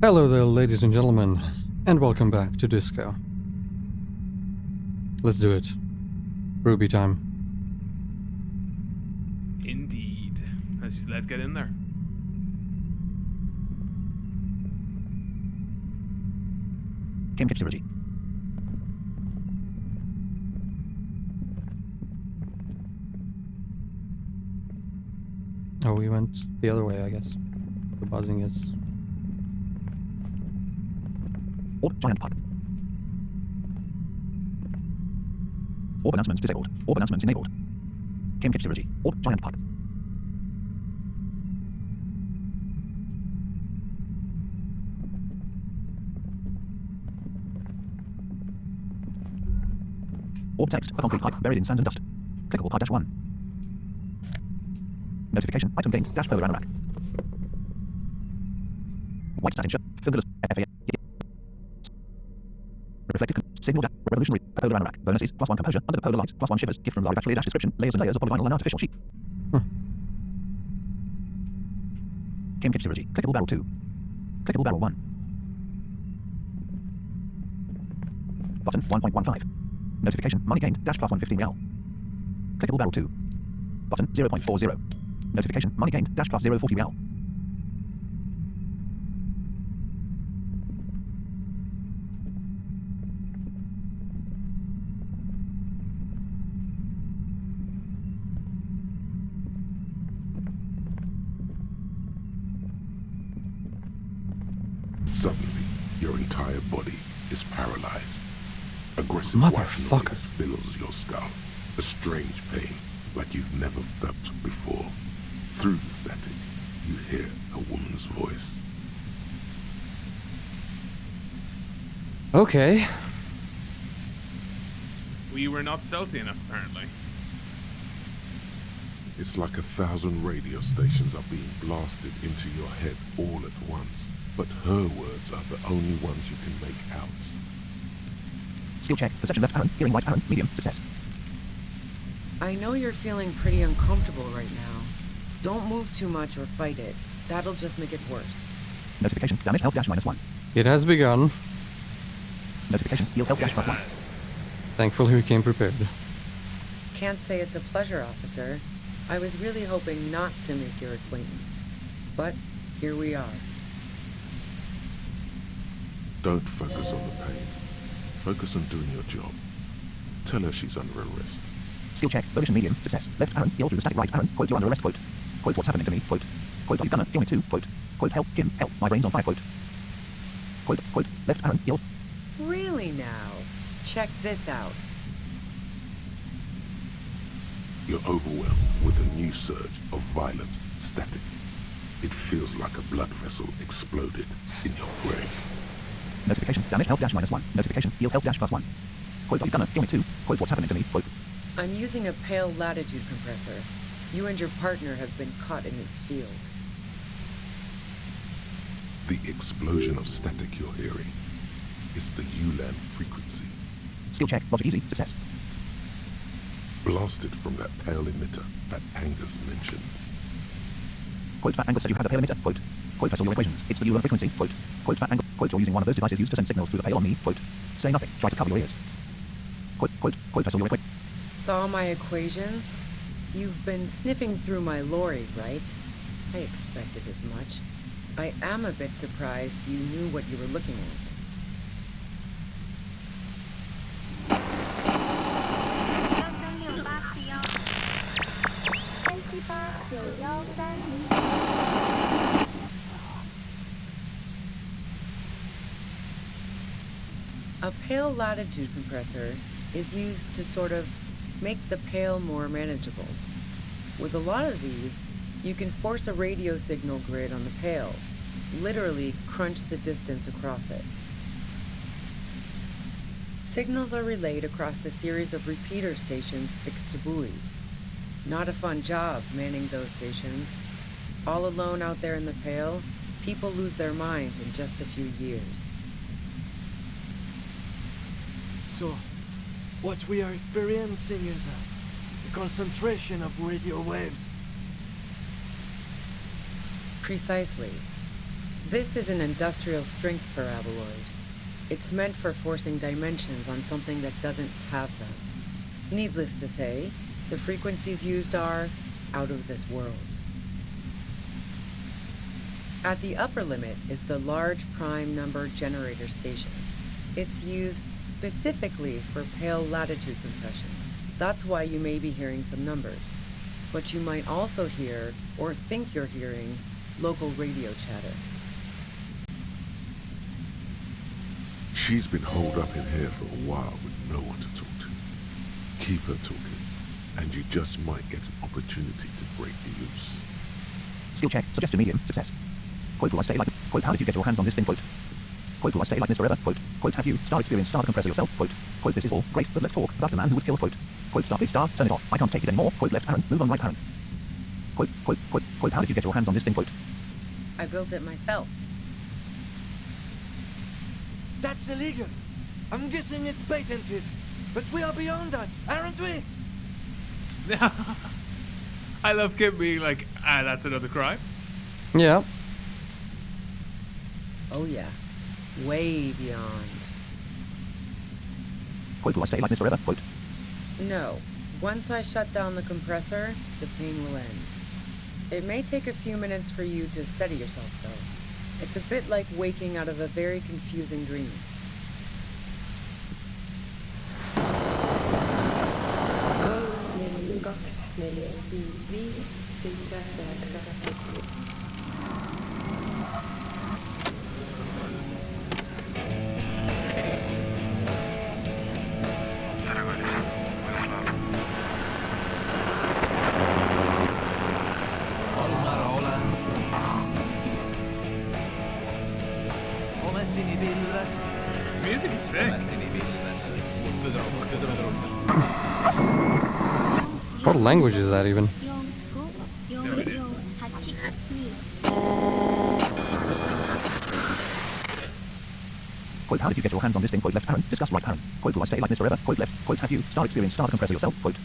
Hello there, ladies and gentlemen, and welcome back to Disco. Let's do it. Ruby time. Indeed. Let's get in there. Game capability. Oh, we went the other way, I guess. The buzzing is... Orb giant pipe. Orb announcements disabled. Orb announcements enabled. Game capability. Orb giant pipe. Orb text. A concrete pipe buried in sand and dust. Clickable pipe -1. Notification. Item gained. Dash polar anorak. White satin shirt. Fill FA. Reflective signal dash. Revolutionary. Polar anorak. Bonuses. +1 composure. Under the polar lights. +1 shivers. Gift from Revachol. Dash description. Layers and layers of polyvinyl and artificial sheep. Game capability. Clickable barrel 2. Clickable barrel 1. Button 1.15. Notification. Money gained. Dash +115L. Clickable barrel 2. Button 0.40. Notification. Money gained. Dash +040L. Suddenly, your entire body is paralyzed. Aggressive Motherfucker. white noise fills your skull. A strange pain, like you've never felt before. Through the static, you hear a woman's voice. Okay. We were not stealthy enough, apparently. It's like 1,000 radio stations are being blasted into your head all at once. But her words are the only ones you can make out. Skill check. Perception left Aaron. Hearing right Aaron. Medium. Success. I know you're feeling pretty uncomfortable right now. Don't move too much or fight it. That'll just make it worse. Notification. Damage health dash -1. It has begun. Notification. Heal health dash +1. Thankfully we came prepared. Can't say it's a pleasure, officer. I was really hoping not to make your acquaintance. But here we are. Don't focus on the pain. Focus on doing your job. Tell her she's under arrest. Skill check. Volition medium. Success. Left Aaron. Heal through the static right Aaron. Quote, you're under arrest. Quote. Quote, what's happening to me. Quote. Quote, are you gonna kill me too. Quote. Quote, help. Kim. Help. My brain's on fire. Quote. Quote. Quote. Left Aaron. Heal. Really now? Check this out. You're overwhelmed with a new surge of violent static. It feels like a blood vessel exploded in your brain. Notification. Damage health dash -1. Notification. Heal health dash +1. Quote, are you gonna kill me too. Quote, what's happening to me. Quote. I'm using a pale latitude compressor. You and your partner have been caught in its field. The explosion of static you're hearing is the ULAN frequency, Skill check. Logic easy. Success. blasted from that pale emitter that Angus mentioned. Quote, Fat Angus said you had a pale emitter. Quote. Quote, I saw your equations. It's the ULAN frequency. Quote. Quote, Fat Angus. Quote, you're using one of those devices used to send signals through the pale on me. Quote. Say nothing. Try to cover your ears. Quote, quote, quote, I saw your equations. Saw my equations? You've been sniffing through my lorry, right? I expected as much. I am a bit surprised you knew what you were looking at. A pale latitude compressor is used to sort of make the pale more manageable. With a lot of these, you can force a radio signal grid on the pale, literally crunch the distance across it. Signals are relayed across a series of repeater stations fixed to buoys. Not a fun job manning those stations. All alone out there in the pale, people lose their minds in just a few years. So, what we are experiencing is a concentration of radio waves. Precisely. This is an industrial strength paraboloid. It's meant for forcing dimensions on something that doesn't have them. Needless to say, the frequencies used are out of this world. At the upper limit is the large prime number generator station. It's used specifically for pale latitude compression. That's why you may be hearing some numbers. But you might also hear, or think you're hearing, local radio chatter. She's been holed up in here for a while with no one to talk to. Keep her talking, and you just might get an opportunity to break you loose. Skill check. Suggestion medium. Success. Quote, will I stay like... Quote, how did you get your hands on this thing? Quote. Quote, will I stay like this forever? Quote. Quote, have you star experience star the compressor yourself? Quote. Quote, this is all great, but let's talk about the man who was killed. Quote. Quote, start, please star, turn it off. I can't take it anymore. Quote, left Aaron, move on right Aaron. Quote, quote, quote, quote, how did you get your hands on this thing? Quote. I built it myself. That's illegal. I'm guessing it's patented. But we are beyond that, aren't we? I love Kim being like, that's another crime. Yeah. Oh yeah. Way beyond. Quote, will I stay like this forever? Quote. No. Once I shut down the compressor, the pain will end. It may take a few minutes for you to steady yourself, though. It's a bit like waking out of a very confusing dream. This music is sick. What language is that even? Quote, how did you get your hands on this thing? Quote, left Aaron, discuss right Aaron. Quote, will I stay like this forever? Quote, left. Quote, have you star experience star the compressor yourself? Quote.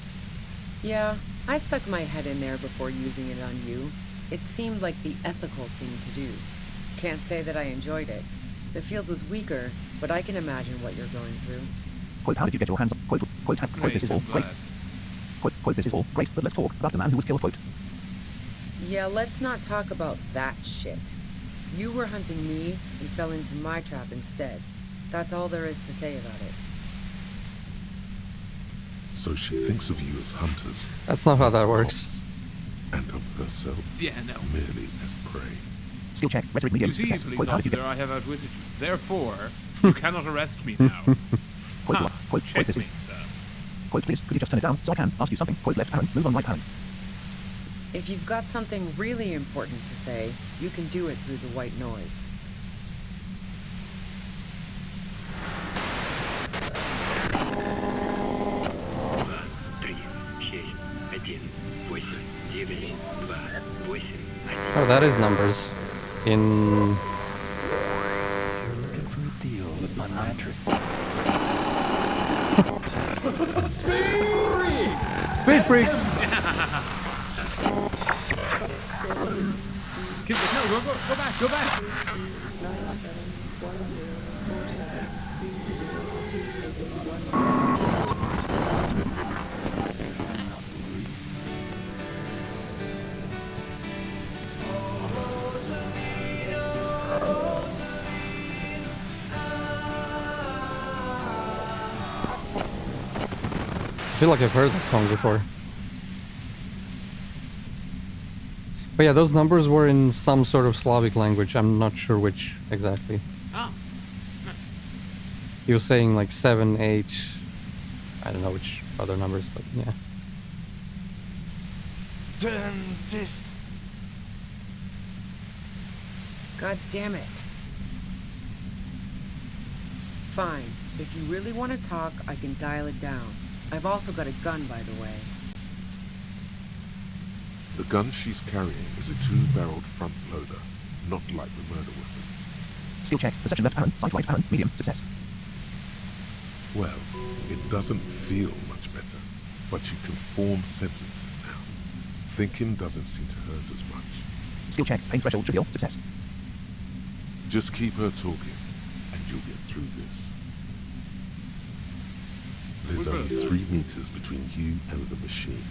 Yeah, I stuck my head in there before using it on you. It seemed like the ethical thing to do. Can't say that I enjoyed it. The field was weaker, but I can imagine what you're going through. Quote, how did you get your hands on... Quote, quote, quote, this is all great. Quote, quote, this is all great, but let's talk about the man who was killed. Quote. Yeah, let's not talk about that shit. You were hunting me and fell into my trap instead. That's all there is to say about it. So she thinks of you as hunters. That's not how that works. Hogs, and of herself Yeah, no. merely as prey. Skill check, rhetoric medium, You see, success. police Quote, how did you officer, get... I have outwitted you. Therefore, you cannot arrest me now. Quote, Huh. quote, quote, this is... Checkmate, sir. Quote, please, could you just turn it down so I can ask you something? Quote, left Aaron, move on right Aaron. If you've got something really important to say, you can do it through the white noise. Oh, that is numbers. In... You're looking for a deal with my mattress. Speed freaks! No, go back, go back. I feel like I've heard that song before. But yeah, those numbers were in some sort of Slavic language. I'm not sure which exactly. Oh. He was saying like 7, 8... I don't know which other numbers, but yeah. Turn this. God damn it. Fine. If you really want to talk, I can dial it down. I've also got a gun, by the way. The gun she's carrying is a 2-barreled front loader, not like the murder weapon. Skill check, perception left Aaron, sight right Aaron, medium, success. Well, it doesn't feel much better, but you can form sentences now. Thinking doesn't seem to hurt as much. Skill check, pain threshold, trivial, success. Just keep her talking, and you'll get through this. There's only 3 meters between you and the machine.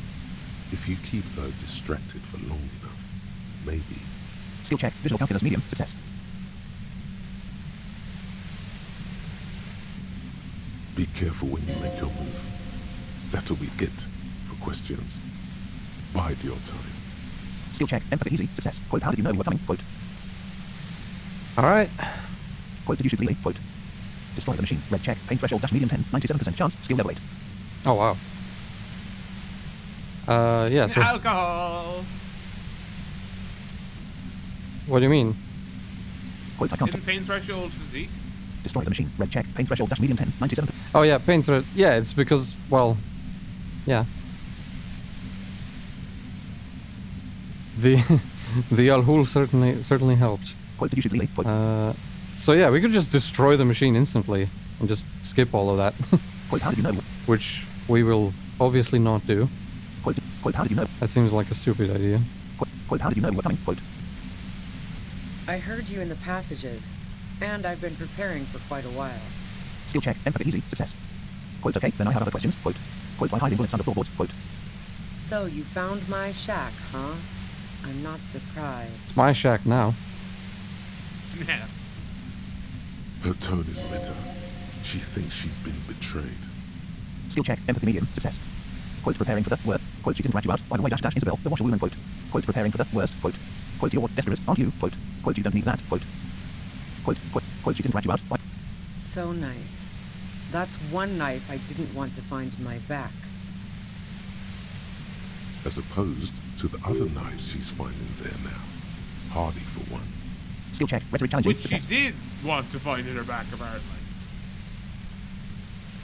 If you keep her distracted for long enough, maybe. Skill check. Visual calculus medium. Success. Be careful when you make your move. That'll be it for questions. Bide your time. Skill check. Empathy easy. Success. Quote, how did you know we were coming? Quote. Alright. Quote, did you shoot Lily? Quote. Destroy the machine. Red check. Pain threshold dash medium 10. 97% chance. Skill level 8. Oh, wow. Yeah, so Alcohol. what do you mean? Quote, I can't Isn't pain threshold physique? destroy the machine. Red check. Pain threshold dash medium 10. 97%. Oh, yeah, pain threat. Yeah, it's because, well, yeah. The the Alhul certainly helped. Quote, did you shoot Lily? Quote. So yeah, we could just destroy the machine instantly and just skip all of that, Quote, how did you know? which we will obviously not do. Quote, how did you know? That seems like a stupid idea. Quote, how did you know we were coming? Quote. I heard you in the passages, and I've been preparing for quite a while. Skill check. Empathy easy. Success. Quote, okay, then I have other questions. Quote. Quote, why hiding bullets under floorboards? Quote. So you found my shack, huh? I'm not surprised. It's my shack now. Yeah. Her tone is bitter. She thinks she's been betrayed. Skill check. Empathy medium. Success. Quote, preparing for the worst. Quote, she didn't rat you out. By the way, dash dash Isabel, the washer woman. Quote. Quote, preparing for the worst. Quote. Quote, you're desperate, aren't you? Quote. Quote, you don't need that. Quote. Quote, she didn't rat you out. Why? So nice. That's one knife I didn't want to find in my back. As opposed to the other knives she's finding there now. Hardy for one. Skill check. Rhetoric challenging. Which she Success. did want to find in her back, apparently.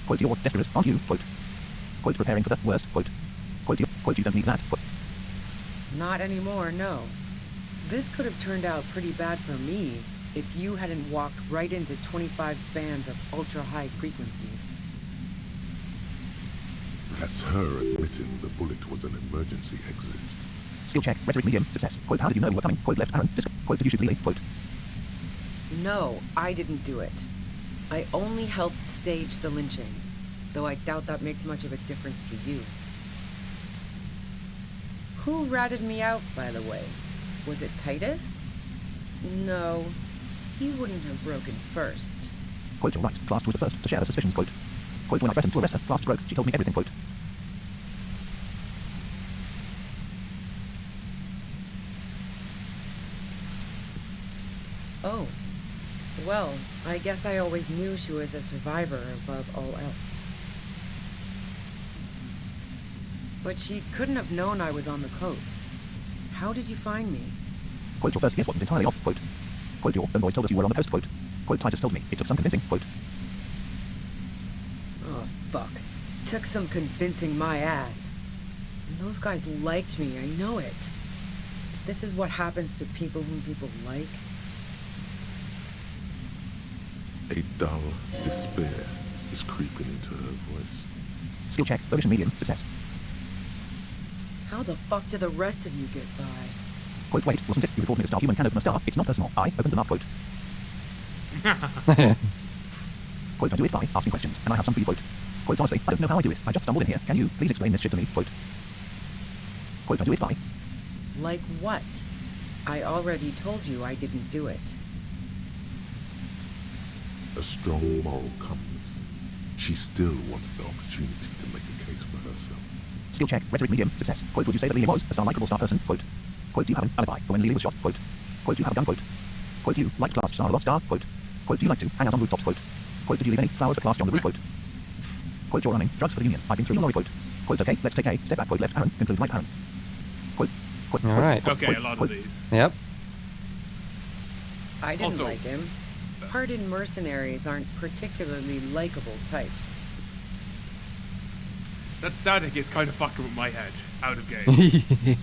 Quote, you're desperate, aren't you? Quote. Quote, preparing for the worst. Quote. Quote, you don't need that. Quote. Not anymore, no. This could have turned out pretty bad for me if you hadn't walked right into 25 bands of ultra-high frequencies. That's her admitting the bullet was an emergency exit. Skill check. Rhetoric medium. Success. Quote, how did you know we were coming? Quote, left Aaron. Quote, did you shoot Lily? Quote. No, I didn't do it. I only helped stage the lynching, though I doubt that makes much of a difference to you. Who ratted me out, by the way? Was it Titus? No, he wouldn't have broken first. Quote, you're right. Class was the first to share the suspicions. Quote. Quote, when I threatened to arrest her, Class broke. She told me everything. Quote. Oh. Well, I guess I always knew she was a survivor above all else. But she couldn't have known I was on the coast. How did you find me? Quote, your first guess wasn't entirely off. Quote. Quote, your boys told us you were on the coast. Quote. Quote, Titus told me. It took some convincing. Quote. Oh, fuck. Took some convincing my ass. And those guys liked me, I know it. If this is what happens to people whom people like... A dull despair is creeping into her voice. Skill check. Volition medium. Success. How the fuck did the rest of you get by? Quote, wait, wasn't it? You reported me the star. Human can open a star. It's not personal. I opened them up. Quote. Quote, I do it by asking questions, and I have some for you. Quote. Quote, honestly, I don't know how I do it. I just stumbled in here. Can you please explain this shit to me? Quote. Quote, I do it by. Like what? I already told you I didn't do it. A strong moral compass. She still wants the opportunity to make a case for herself. Skill check. Rhetoric medium. Success. Quote, would you say that Lily was a star-likeable star person? Quote. Quote, do you have an alibi for when Lily was shot? Quote. Quote, do you have a gun? Quote. Quote, do you like Class Star a lot? Star? Quote. Quote, do you like to hang out on rooftops? Quote. Quote, did you leave any flowers for Class on the roof? Quote. Quote, you're running drugs for the union. I've been through your lorry. Quote. Quote, okay, let's take a step back. Quote, left Aaron. Conclude right Aaron. Quote. Quote. All right. Quote, Okay, quote, a lot quote. of these. Yep. I didn't Also- like him. Hardened mercenaries aren't particularly likable types. That static is kind of fucking with my head. Out of game.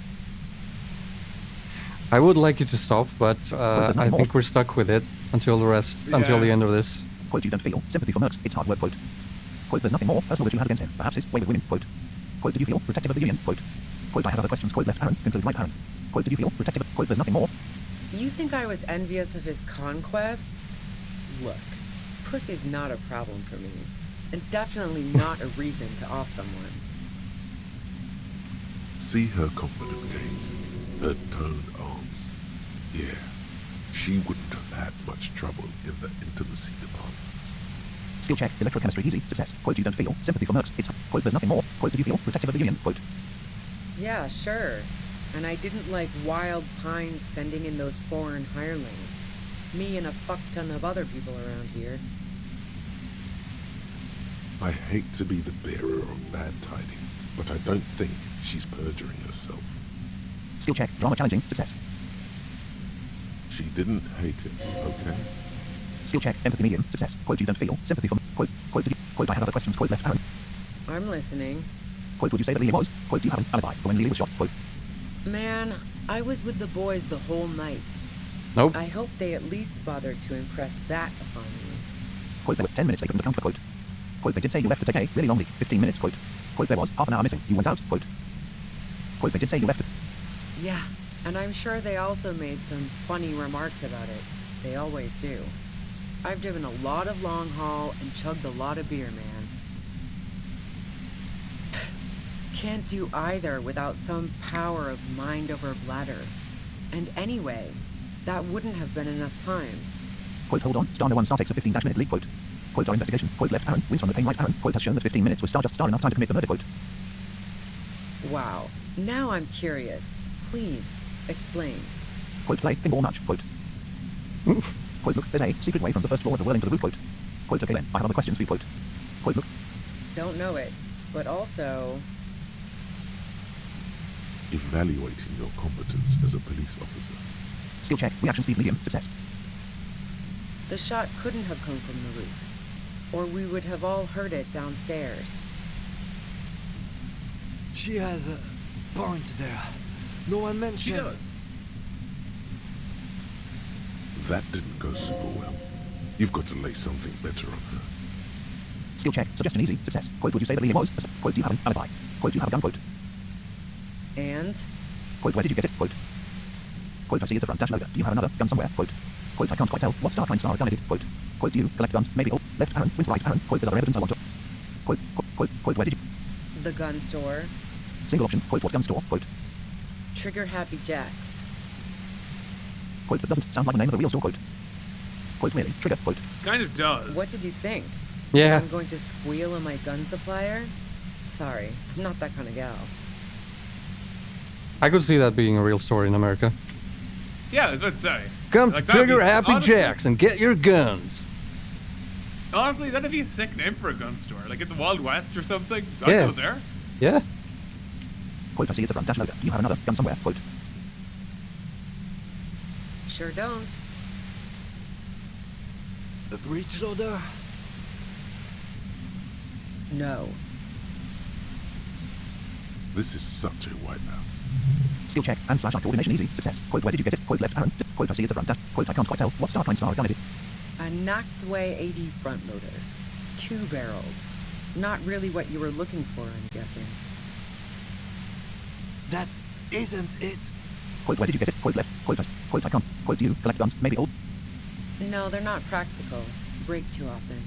I would like you to stop, but I think we're stuck with it until until the end of this. Quote, you don't feel sympathy for mercs. It's hard work. Quote. Quote, there's nothing more personal that you have against him. Perhaps his way with women. Quote. Quote, did you feel protective of the union? Quote. Quote, I have other questions. Quote, left Aaron. Conclude right Aaron. Quote, did you feel protective of... Quote, there's nothing more. You think I was envious of his conquests? Look, pussy's not a problem for me, and definitely not a reason to off someone. See her confident gaze, her toned arms. Yeah, she wouldn't have had much trouble in the intimacy department. Skill check, electrochemistry, easy, success. Quote, you don't feel sympathy for mercs. It's, quote, there's nothing more. Quote, did you feel protective of the Union? Quote. Yeah, sure. And I didn't like Wild Pines sending in those foreign hirelings. Me and a fuck ton of other people around here. I hate to be the bearer of bad tidings, but I don't think she's perjuring herself. Skill check, drama challenging, success. She didn't hate him, okay? Skill check, empathy medium, success. Quote, you don't feel sympathy for, quote, did you, quote, I have other questions, quote, left Aaron. I'm listening. Quote, would you say that Lily was? Quote, do you have an alibi for when Lily was shot? Quote. Man, I was with the boys the whole night. Nope. I hope they at least bothered to impress that upon me. Quote, there were 10 minutes they couldn't account for, quote. Quote, they did say you left to take a really lonely 15 minutes, quote. Quote, there was half an hour missing. You went out, quote. Quote, they did say you left to... Yeah, and I'm sure they also made some funny remarks about it. They always do. I've driven a lot of long haul and chugged a lot of beer, man. Can't do either without some power of mind over bladder. And anyway, that wouldn't have been enough time. Quote, hold on, Star No 1 Star takes a 15-minute lead, quote. Quote, our investigation, quote, left Aaron, wins from the pain right Aaron, quote, has shown that 15 minutes was just star enough time to commit the murder, quote. Wow. Now I'm curious. Please, explain. Quote, play, pinball match, quote. Quote, look, there's a secret way from the first floor of the whirling to the roof, quote. Quote, okay then, I have other questions for you, quote. Quote, look. Don't know it, but also... Evaluating your competence as a police officer. Skill check, reaction speed medium, success. The shot couldn't have come from the roof, or we would have all heard it downstairs. She has a point there. No one She mentioned. does. That didn't go super well. You've got to lay something better on her. Skill check, suggestion easy, success. Quote, would you say that Lily was? Quote, do you have an alibi? Quote, do you have a gun, quote. And? Quote, where did you get it? Quote. Quote, I see it's a front dash loader. Do you have another gun somewhere? Quote. Quote, I can't quite tell what star gun is it? Quote. Quote, do you collect guns? Maybe all. Left Aaron, wins right Aaron. Quote, there's other evidence I want to... Quote, where did you... The gun store. Single option. Quote, what gun store? Quote. Trigger Happy Jacks. Quote, that doesn't sound like the name of a real store, quote. Quote, really? Trigger, quote. Kind of does. What did you think? Yeah. I'm going to squeal on my gun supplier? Sorry, I'm not that kind of gal. I could see that being a real story in America. Yeah, I was about to say. Come Like, to that'd Trigger be- Happy honestly- Jacks and get your guns. Honestly, that'd be a sick name for a gun store. Like in the Wild West or something. I'd Yeah. go there. Yeah. Quote, I see it's a front dash loader. Do you have another gun somewhere? Quote. Sure don't. A breech loader? No. This is such a wipeout. Skill check and slash eye coordination easy, success. Quote, where did you get it? Quote, left Aaron. Quote, I see it's a front dash. Quote, I can't quite tell what star gun is it? A Noctway 80 front loader. 2-barreled. Not really what you were looking for, I'm guessing. That isn't it. Quote, where did you get it? Quote, left. Quote, I can't. Quote, do you collect guns? Maybe all. No, they're not practical. Break too often.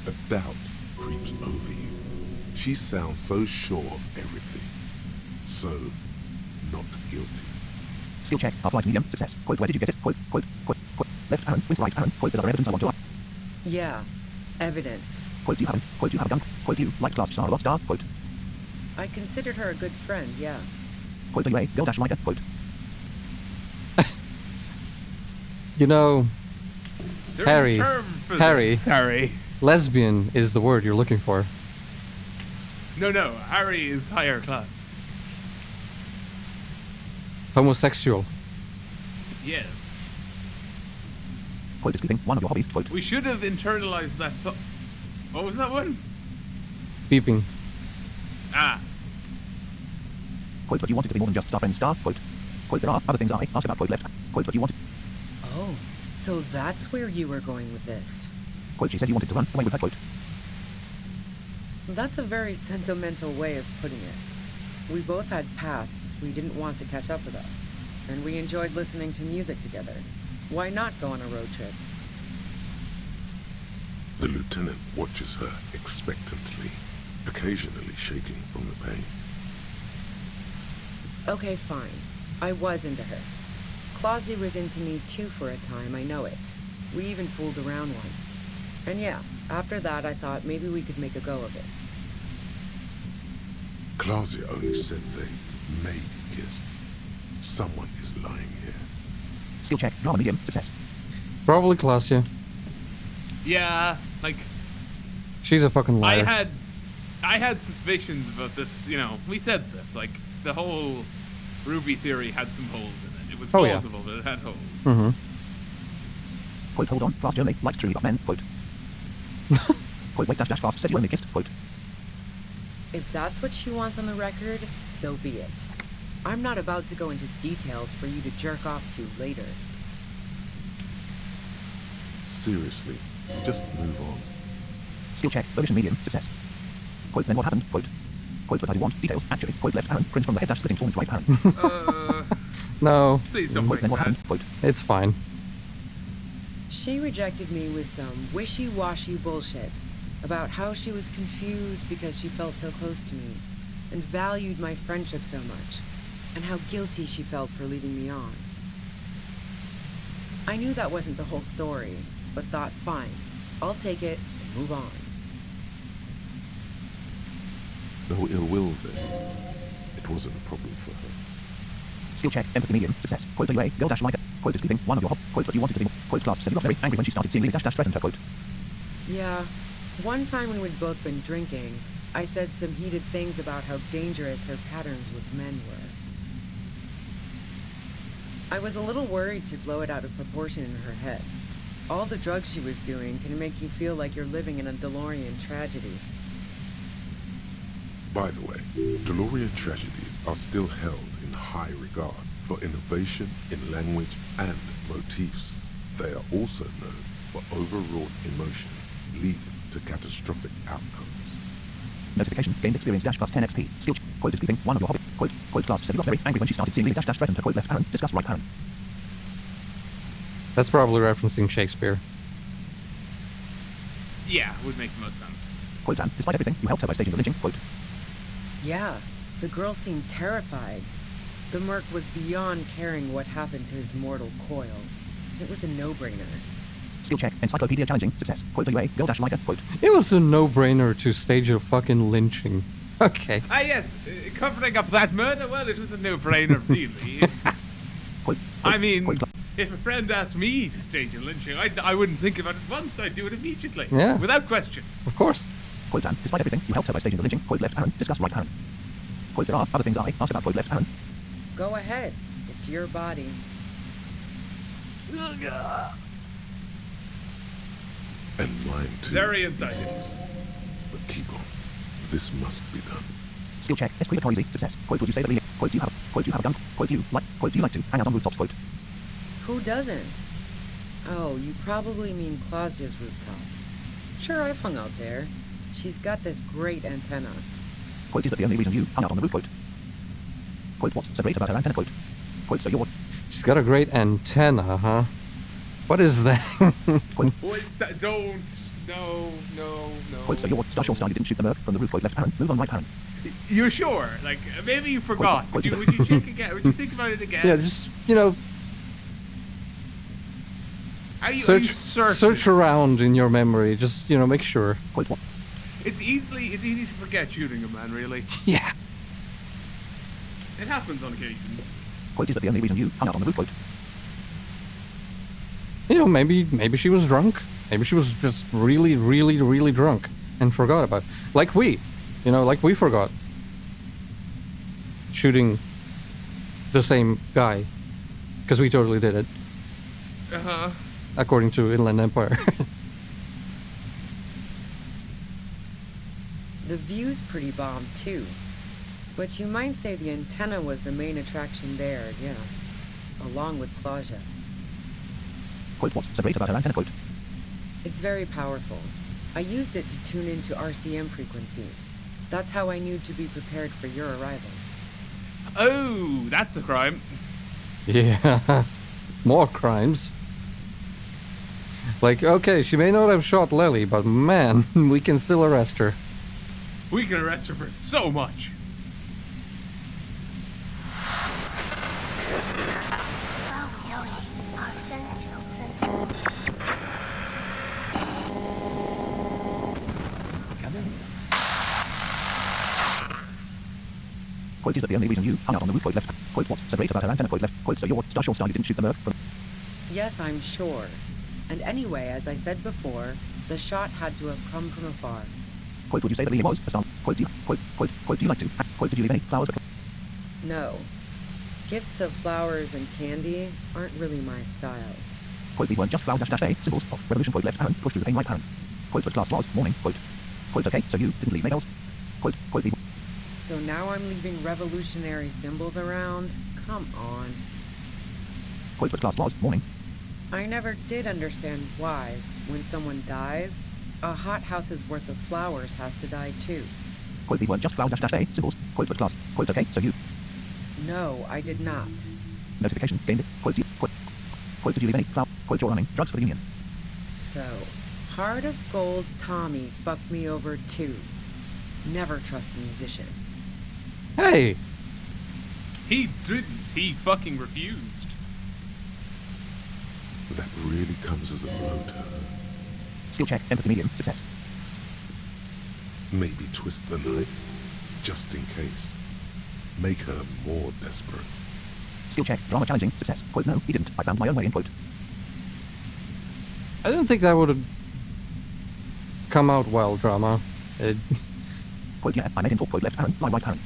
A doubt creeps over you. She sounds so sure of everything. So, not guilty. Skill check, half-life medium, success. Quote, where did you get it? Quote, left Aaron, wins right Aaron. Quote, there's other evidence I want to... Yeah. Evidence. Quote, do you have an... Quote, do you have a gun? Quote, do you like class star or star? Quote. I considered her a good friend, yeah. Quote, are you a girl dash liker? Quote. You know, There's Harry. a term for Harry. this. Harry. lesbian is the word you're looking for. No, Harry is higher class. Homosexual. Yes. Quote is keeping one of your hobbies. Quote. We should have internalized that thought. What was that one? Beeping. Ah. Quote, but you want it to be more than just star friend star. Quote. Quote, there are other things I ask about. Quote, left. Quote, but you want it. Oh, so that's where you were going with this. Quote, she said you wanted to run away with her. Quote. That's a very sentimental way of putting it. We both had pasts we didn't want to catch up with us. and we enjoyed listening to music together. Why not go on a road trip? The lieutenant watches her expectantly, occasionally shaking from the pain. Okay, fine. I was into her. Clausy was into me too for a time, I know it. We even fooled around once. And yeah, after that I thought maybe we could make a go of it. Clausia only said they maybe kissed. Someone is lying here. Skill check. Drama medium. Success. Probably Clausia. Yeah, like She's a fucking liar. I had suspicions about this. You know, we said this. Like the whole Ruby theory had some holes in it. It was Oh, yeah. plausible, but it had holes. Mm-hmm. Quote, hold on. Class Germany likes truly buff men. Quote. Quote, wait, dash, class said you only kissed. Quote. If that's what she wants on the record, so be it. I'm not about to go into details for you to jerk off to later. Seriously, just move on. Skill check. Volition medium. Success. Quote, then what happened? Quote. Quote, what I do want. Details. Actually. Quote, left Aaron. Prints from the head dash splitting torn to right Aaron. No, Please don't Quote, break then what that. happened? Quote. it's fine. She rejected me with some wishy-washy bullshit about how she was confused because she felt so close to me and valued my friendship so much, and how guilty she felt for leaving me on. I knew that wasn't the whole story, but thought, fine, I'll take it and move on. No ill will there. It wasn't a problem for her. Skill check. Empathy medium. Success. Quote, WA. Girl dash like it. Quote, is sleeping. One of your hob. Quote, but you wanted to be. Quote, class said you got very angry when she started seeing Lily dash threatened her. Quote. Yeah, one time when we'd both been drinking, I said some heated things about how dangerous her patterns with men were. I was a little worried she'd blow it out of proportion in her head. All the drugs she was doing can make you feel like you're living in a DeLorean tragedy. By the way, DeLorean tragedies are still held in high regard for innovation in language and motifs. They are also known for overwrought emotions leading to catastrophic outcomes. Notification. Gained experience dash plus 10 XP. Skill check. Quote, is sleeping. One of your hobby. Quote, class said you got very angry when she started seeing Lily dash threatened her. Quote, left Aaron. Discuss right Aaron. That's probably referencing Shakespeare. Yeah, would make the most sense. Quote, Dan, despite everything, you helped her by staging the lynching. Quote. Yeah, the girl seemed terrified. The merc was beyond caring what happened to his mortal coil. It was a no-brainer. Skill check. Encyclopedia challenging. Success. Quote, WA. Girl dash like it. Quote. It was a no-brainer to stage a fucking lynching. Okay. Ah, yes, covering up that murder. Well, it was a no-brainer, really. Quote. I mean, Quote, if a friend asked me to stage a lynching, I wouldn't think about it once. I'd do it immediately. Yeah. Without question. Of course. Quote, Dan, despite everything, you helped her by staging the lynching. Quote, left Aaron. Discuss right Aaron. Quote, there are other things I ask about. Quote, left Aaron. Go ahead. It's your body. And mine too. Very insightful. Yes. But keep on. This must be done. Skill check. Esquivatory easy. Success. Quote, would you say that we... Quote, you have... Quote, you have a gun. Quote, you like to hang out on rooftops. Quote. Who doesn't? Oh, you probably mean Clausia's rooftop. Sure, I've hung out there. She's got this great antenna. Quote, is that the only reason you hung out on the roof? Quote. Quote, what's so great about her antenna? Quote. Quote, so you're... She's got a great antenna, huh? What is that? Quote. Wait, don't. No. Quote, so you're... Star you didn't shoot the merc from the roof. Quote, left Aaron. Move on right Aaron. You're sure? Like, maybe you forgot. Wait, Would you check again? Would you think about it again? Yeah, just, Are you search certain? around in your memory. Just, make sure. Quote, what? It's easy to forget shooting a man, really. Yeah. It happens on occasion. Quote, is that the only reason you hung out on the roof? Quote. Maybe she was drunk. Maybe she was just really, really, really drunk and forgot about it. Like we forgot shooting the same guy because we totally did it. Uh-huh. According to Inland Empire. The view's pretty bomb, too. But you might say the antenna was the main attraction there, yeah. Along with Clausia. Quote, what's so great about her antenna? Quote. It's very powerful. I used it to tune into RCM frequencies. That's how I knew to be prepared for your arrival. Oh, that's a crime. Yeah. More crimes. Like, okay, she may not have shot Lily, but man, we can still arrest her. We can arrest her for so much. Quote is that the only reason you hung out on the roof, quote left. Quote what's so great about her antenna, quote left. Quote so you're sure you didn't shoot the merc from... Yes, I'm sure. And anyway, as I said before, the shot had to have come from afar. Quote would you say that Lily was a star? Quote do you like to? Quote did you leave any flowers? No. Gifts of flowers and candy aren't really my style. Quote these weren't just flowers dash A symbols of revolution, quote left Aaron, push through the pain right Aaron. Quote first class was morning, quote okay, so you didn't leave any bells? Quote these... So now I'm leaving revolutionary symbols around? Come on. Quote first class was morning. I never did understand why, when someone dies, a hothouse's worth of flowers has to die too. Quote these weren't just flowers dash A symbols, quote first class, quote okay, so you... No, I did not. Notification, gained it, quote did you leave any flower, quote you're running, drugs for the union. So, Heart of Gold Tommy fucked me over too. Never trust a musician. Hey! He didn't. He fucking refused. That really comes as a blow to her. Skill check, empathy medium, success. Maybe twist the knife, just in case. Make her more desperate. Skill check, drama challenging, success. Quote no, he didn't. I found my own way in, quote. I don't think that would have come out well, drama. Quote yeah, I made him talk, quote left Aaron, line right Aaron.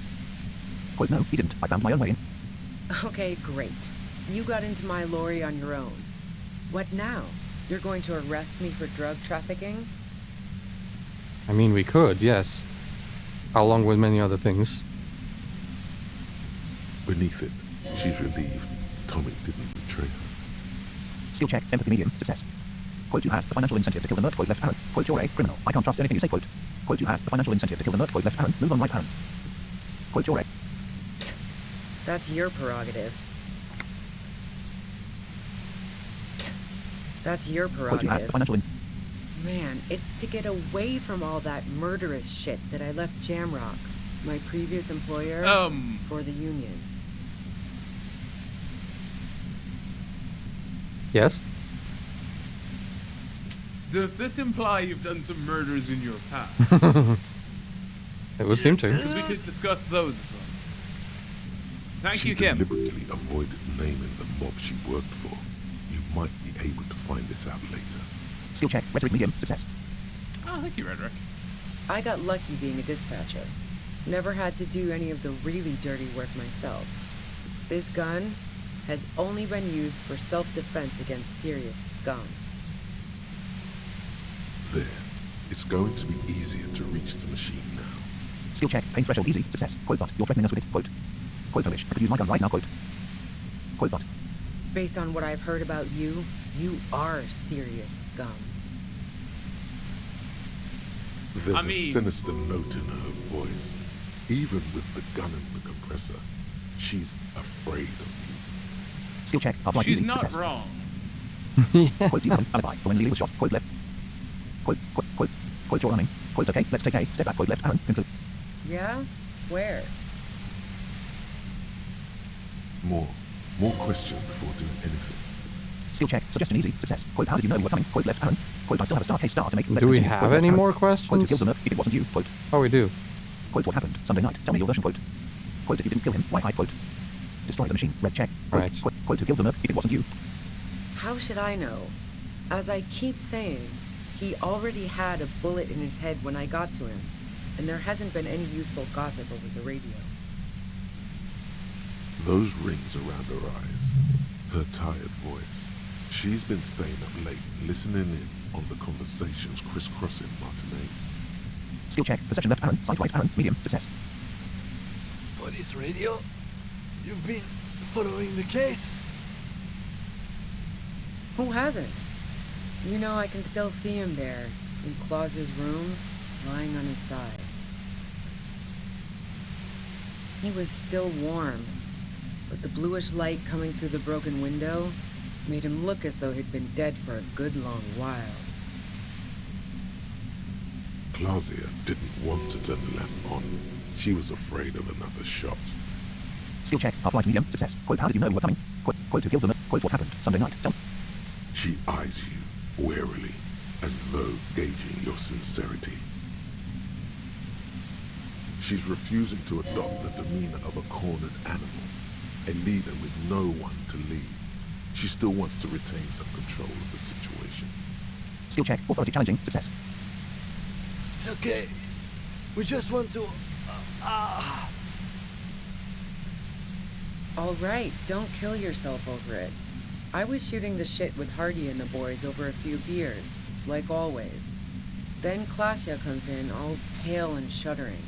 Quote no, he didn't. I found my own way in. Okay, great. You got into my lorry on your own. What now? You're going to arrest me for drug trafficking? I mean, we could, yes. Along with many other things. Beneath it, she's relieved Tommy didn't betray her. Skill check, empathy medium, success. Quote you had the financial incentive to kill the nerd, quote left Aaron. Quote you're a criminal. I can't trust anything you say, quote. Quote you had the financial incentive to kill the nerd, quote left Aaron. Move on right Aaron. Quote you're a... That's your prerogative. That's your Quote you had the prerogative. financial Man, it's to get away from all that murderous shit that I left Jamrock, my previous employer, for the union. Yes? Does this imply you've done some murders in your past? It would seem to. Because we could discuss those as well. Thank She you, Kim. deliberately avoided naming the mob she worked for. You might be able to find this out later. Skill check, rhetoric medium, success. Oh, thank you, Redrick. I got lucky being a dispatcher. Never had to do any of the really dirty work myself. This gun has only been used for self-defense against serious scum. There. It's going to be easier to reach the machine now. Skill check, pain threshold easy, success. Quote but you're threatening us with it, quote. Quote Polish, I could use my gun right now, quote. Quote but. Based on what I've heard about you, you are serious scum. There's I a mean- sinister note in her voice. Even with the gun and the compressor, she's afraid of you. Skill check, half-life She's easy, not success. wrong. Quote you have an alibi for when Lily was shot, quote left. Quote you're running. Quote okay, let's take a step back, quote left Aaron, conclude. Yeah? Where? More questions before doing anything. Skill check, suggestion easy, success. Quote how did you know we were coming, quote left Aaron. Quote I still have a star case star to make. Do we Quote, have left, any Aaron. more Quote you questions? killed the nerd if it wasn't you, quote. Oh, we do. Quote what happened Sunday night, tell me your version, quote. Quote if you didn't kill him, why hide, quote. Destroy the machine, red check. Quote, Right. Quote who killed the nerd if it wasn't you. How should I know? As I keep saying, he already had a bullet in his head when I got to him, and there hasn't been any useful gossip over the radio. Those rings around her eyes, her tired voice. She's been staying up late, listening in on the conversations crisscrossing Martinez. Skill check, perception left Aaron, sight right Aaron, medium, success. Police radio? You've been following the case? Who hasn't? You know, I can still see him there, in Claus's room, lying on his side. He was still warm, but the bluish light coming through the broken window made him look as though he'd been dead for a good long while. Claudia didn't want to turn the lamp on. She was afraid of another shot. Skill check. Half-light medium. Success. Quote, how did you know you were coming? Quote, who killed them? Quote, what happened Sunday night? Tell me. She eyes you warily, as though gauging your sincerity. She's refusing to adopt the demeanor of a cornered animal, a leader with no one to lead. She still wants to retain some control of the situation. Skill check. Authority challenging. Success. It's okay. We just want to... All right, don't kill yourself over it. I was shooting the shit with Hardy and the boys over a few beers, like always. Then Klasia comes in, all pale and shuddering.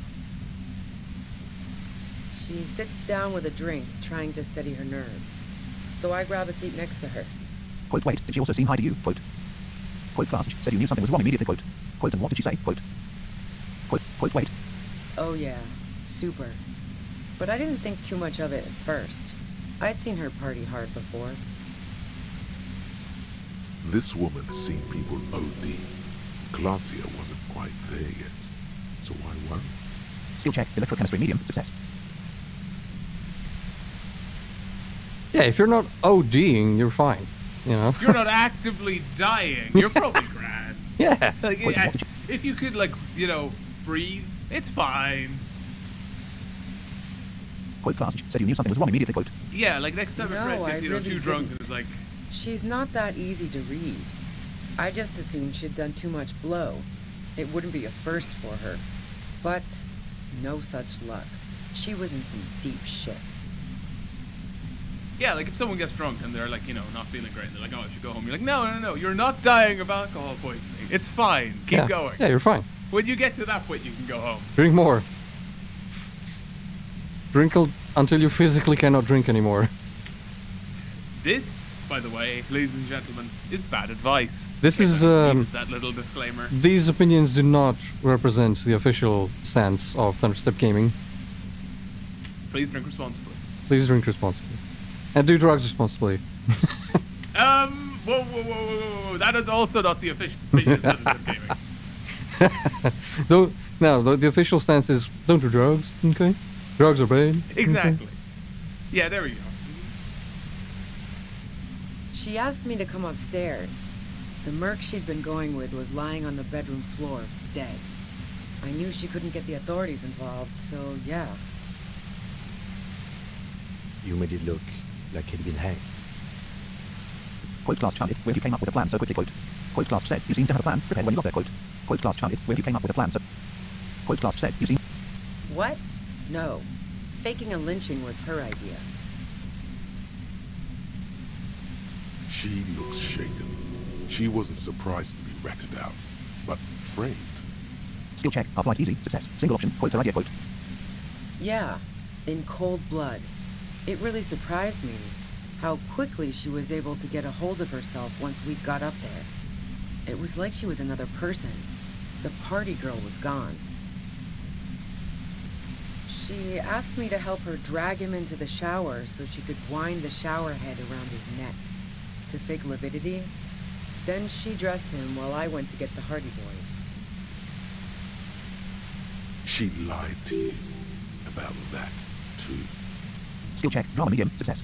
She sits down with a drink, trying to steady her nerves. So I grab a seat next to her. Quote, wait, did she also seem high to you? Quote, class said you knew something was wrong immediately. Quote, and what did she say? Quote, wait. Oh yeah, super. But I didn't think too much of it at first. I'd seen her party hard before. This woman has seen people OD. Glacia wasn't quite there yet. So why worry? Skill check. Electrochemistry medium. Success. Yeah, if you're not ODing, you're fine. You know? You're not actively dying. You're probably grand. Yeah. Like, if you could, like, you know, breathe, it's fine. Quote, class said you knew something was wrong immediately. Quote. Yeah, like next time a friend No, gets, I you know, really too drunk didn't. and is like, She's not that easy to read. I just assumed she'd done too much blow. It wouldn't be a first for her. But no such luck. She was in some deep shit. yeah, like if someone gets drunk and they're like, you know, not feeling great, they're like, oh, I should go home. You're like, no, you're not dying of alcohol poisoning. It's fine. Keep going. Yeah, you're fine. When you get to that point, you can go home. Drink more. Drink until you physically cannot drink anymore. This, by the way, ladies and gentlemen, is bad advice. This is, Needed that little disclaimer. These opinions do not represent the official stance of Thunderstep Gaming. Please drink responsibly. Please drink responsibly. And do drugs responsibly. Whoa. That is also not the official opinion of Thunderstep Gaming. The official stance is don't do drugs, okay? Drugs are bad. Exactly. Yeah, there we go. She asked me to come upstairs. The merc she'd been going with was lying on the bedroom floor, dead. I knew she couldn't get the authorities involved, so yeah. You made it look like he'd been hanged. Quote, class found it where you came up with a plan so quickly. Quote, class said you seemed to have a plan prepared when you got there. Quote, class found it where you came up with a plan so... Quote, class said you seemed... What? No. Faking a lynching was her idea. She looks shaken. She wasn't surprised to be ratted out, but framed. Skill check. Half-light easy. Success. Single option. Quote, her idea. Quote. Yeah, in cold blood. It really surprised me how quickly she was able to get a hold of herself once we got up there. It was like she was another person. The party girl was gone. She asked me to help her drag him into the shower so she could wind the shower head around his neck to fake lividity. Then she dressed him while I went to get the Hardy Boys. She lied to you about that, too. Skill check. Drama medium. Success.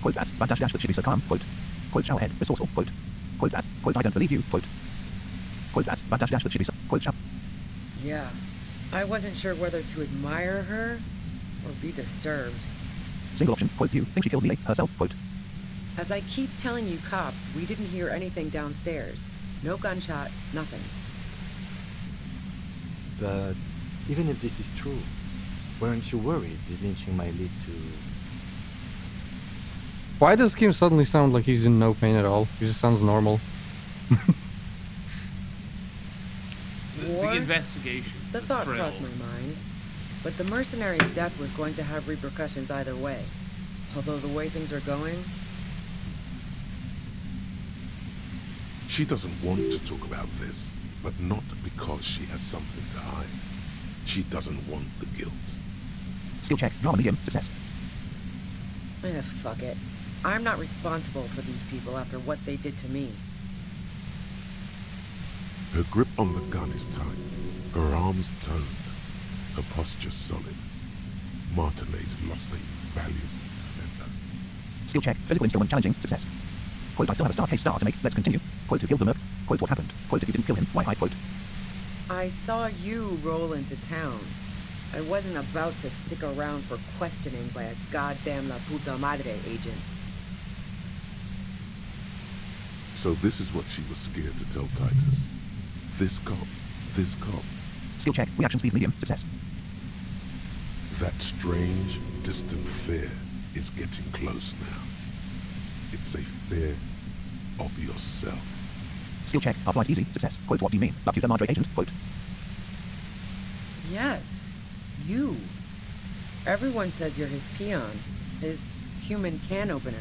Quote that. Bad dash that should be so calm. Quote. Quote shower head. Resourceful. Quote. Quote that. Quote I don't believe you. Quote. Quote that. Bad dash that should be so... Quote shower... Yeah, I wasn't sure whether to admire her or be disturbed. Single option. Quote you think she killed Lily herself. Quote. As I keep telling you cops, we didn't hear anything downstairs. No gunshot, nothing. But even if this is true, weren't you worried this lynching might lead to... Why does Kim suddenly sound like he's in no pain at all? He just sounds normal. The investigation. The thought crossed my mind. But the mercenary's death was going to have repercussions either way. Although the way things are going... She doesn't want to talk about this, but not because she has something to hide. She doesn't want the guilt. Skill check. Drama medium. Success. Fuck it. I'm not responsible for these people after what they did to me. Her grip on the gun is tight, her arms toned, her posture solid. Martinez lost a valiant defender. Skill check. Physical instrument challenging. Success. Quote, I still have a star case star to make. Let's continue. Quote, who killed the merc? Quote, what happened? Quote, if you didn't kill him, why hide? Quote. I saw you roll into town. I wasn't about to stick around for questioning by a goddamn La Puta Madre agent. So this is what she was scared to tell Titus. This cop. Skill check. Reaction speed medium. Success. That strange, distant fear is getting close now. It's a fear of yourself. Skill check. Half-life easy. Success. Quote, what do you mean? La Puta Madre agent? Quote. Yes, you. Everyone says you're his peon, his human can opener.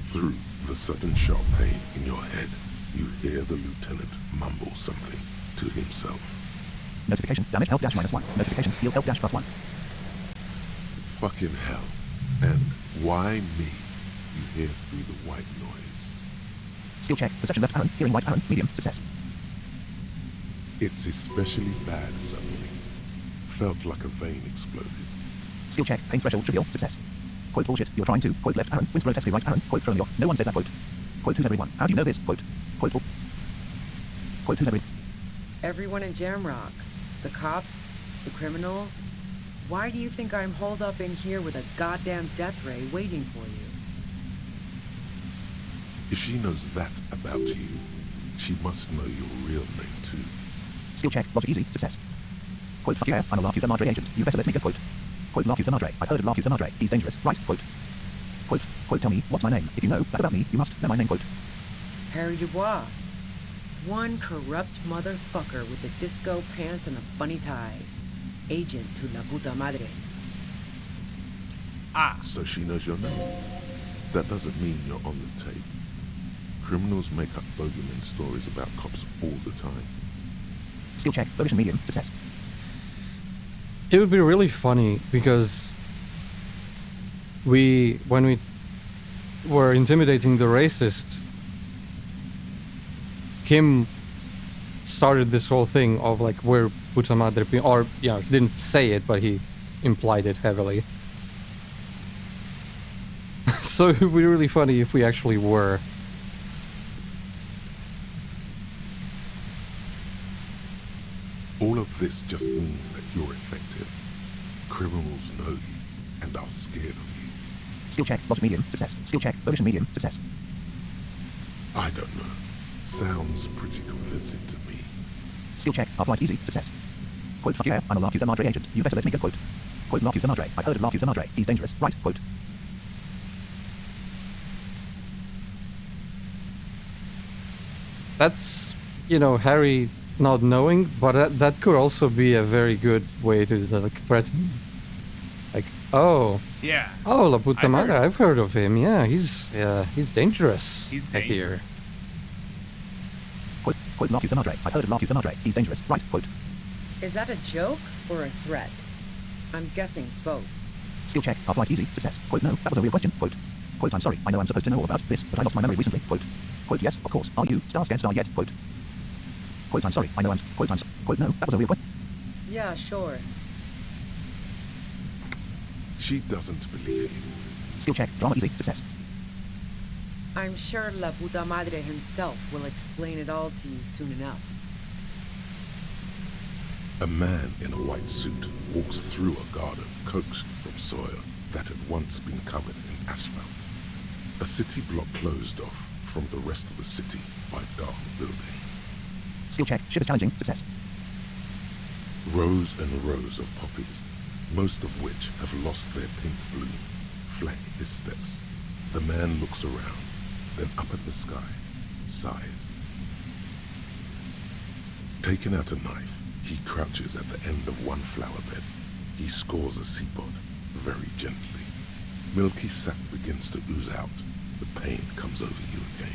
Through the sudden sharp pain in your head, you hear the lieutenant mumble something to himself. Notification. Damage health dash -1. Notification. Heal health dash +1. Fucking hell. And why me? You hear through the white noise. Skill check. Perception left Aaron. Hearing right Aaron. Medium. Success. It's especially bad suddenly. Felt like a vein exploded. Skill check. Pain threshold trivial. Success. Quote, bullshit. You're trying to. Quote, left Aaron. Wins grotesquely right Aaron. Quote, throw me off. No one says that. Quote. Quote, who's everyone? How do you know this? Quote. Quote, quote, who's everyone? Everyone in Jamrock. The cops, the criminals. Why do you think I'm holed up in here with a goddamn death ray waiting for you? If she knows that about you, she must know your real name too. Skill check. Logic easy. Success. Quote, fuck yeah. I'm a La Puta Madre agent. You better let me go. Quote. Quote, La Puta Madre. I've heard of La Puta Madre. He's dangerous. Right. Quote. Quote, quote, tell me, what's my name? If you know that about me, you must know my name. Quote. Harry Dubois. One corrupt motherfucker with the disco pants and a funny tie. Agent to La Puta Madre. So she knows your name. That doesn't mean you're on the tape. Criminals make up bogeyman stories about cops all the time. Skill check. Revision medium. Success. It would be really funny because when we were intimidating the racist, Kim started this whole thing of like, we're Puta Madre, or, you know, he didn't say it, but he implied it heavily. So it would be really funny if we actually were. All of this just means that you're effective. Criminals know you and are scared of you. Skill check. Logic medium. Success. Skill check. Revision medium. Success. I don't know. Sounds pretty convincing to me. Skill check. Half-life easy. Success. Quote, fuck yeah. I'm a La Puta Madre agent. You better let me go. Quote. Quote, La Puta Madre. I've heard of La Puta Madre. He's dangerous. Right. Quote. That's, you know, Harry not knowing, but that could also be a very good way to like threaten. Like, oh, Yeah. oh, La Puta I've Madre, heard. I've heard of him. Yeah, he's dangerous. He's I hear. dangerous. Quote, La Puta Madre. I've heard of La Puta Madre. He's dangerous. Right. Quote. Is that a joke or a threat? I'm guessing both. Skill check. Half-life easy. Success. Quote, no, that was a real question. Quote. Quote, I'm sorry. I know I'm supposed to know all about this, but I lost my memory recently. Quote. Quote, yes, of course. Are you scared star yet? Quote. Quote, I'm sorry. I know I'm... Quote, quote, no, that was a real question. Yeah, sure. She doesn't believe you. Skill check. Drama easy. Success. I'm sure La Puta Madre himself will explain it all to you soon enough. A man in a white suit walks through a garden coaxed from soil that had once been covered in asphalt. A city block closed off from the rest of the city by dark buildings. Skill check. Ship is challenging. Success. Rows and rows of poppies, most of which have lost their pink bloom, flank his steps. The man looks around, then up at the sky, sighs. Taking out a knife, he crouches at the end of one flower bed. He scores a seapod, very gently. Milky sap begins to ooze out. The pain comes over you again.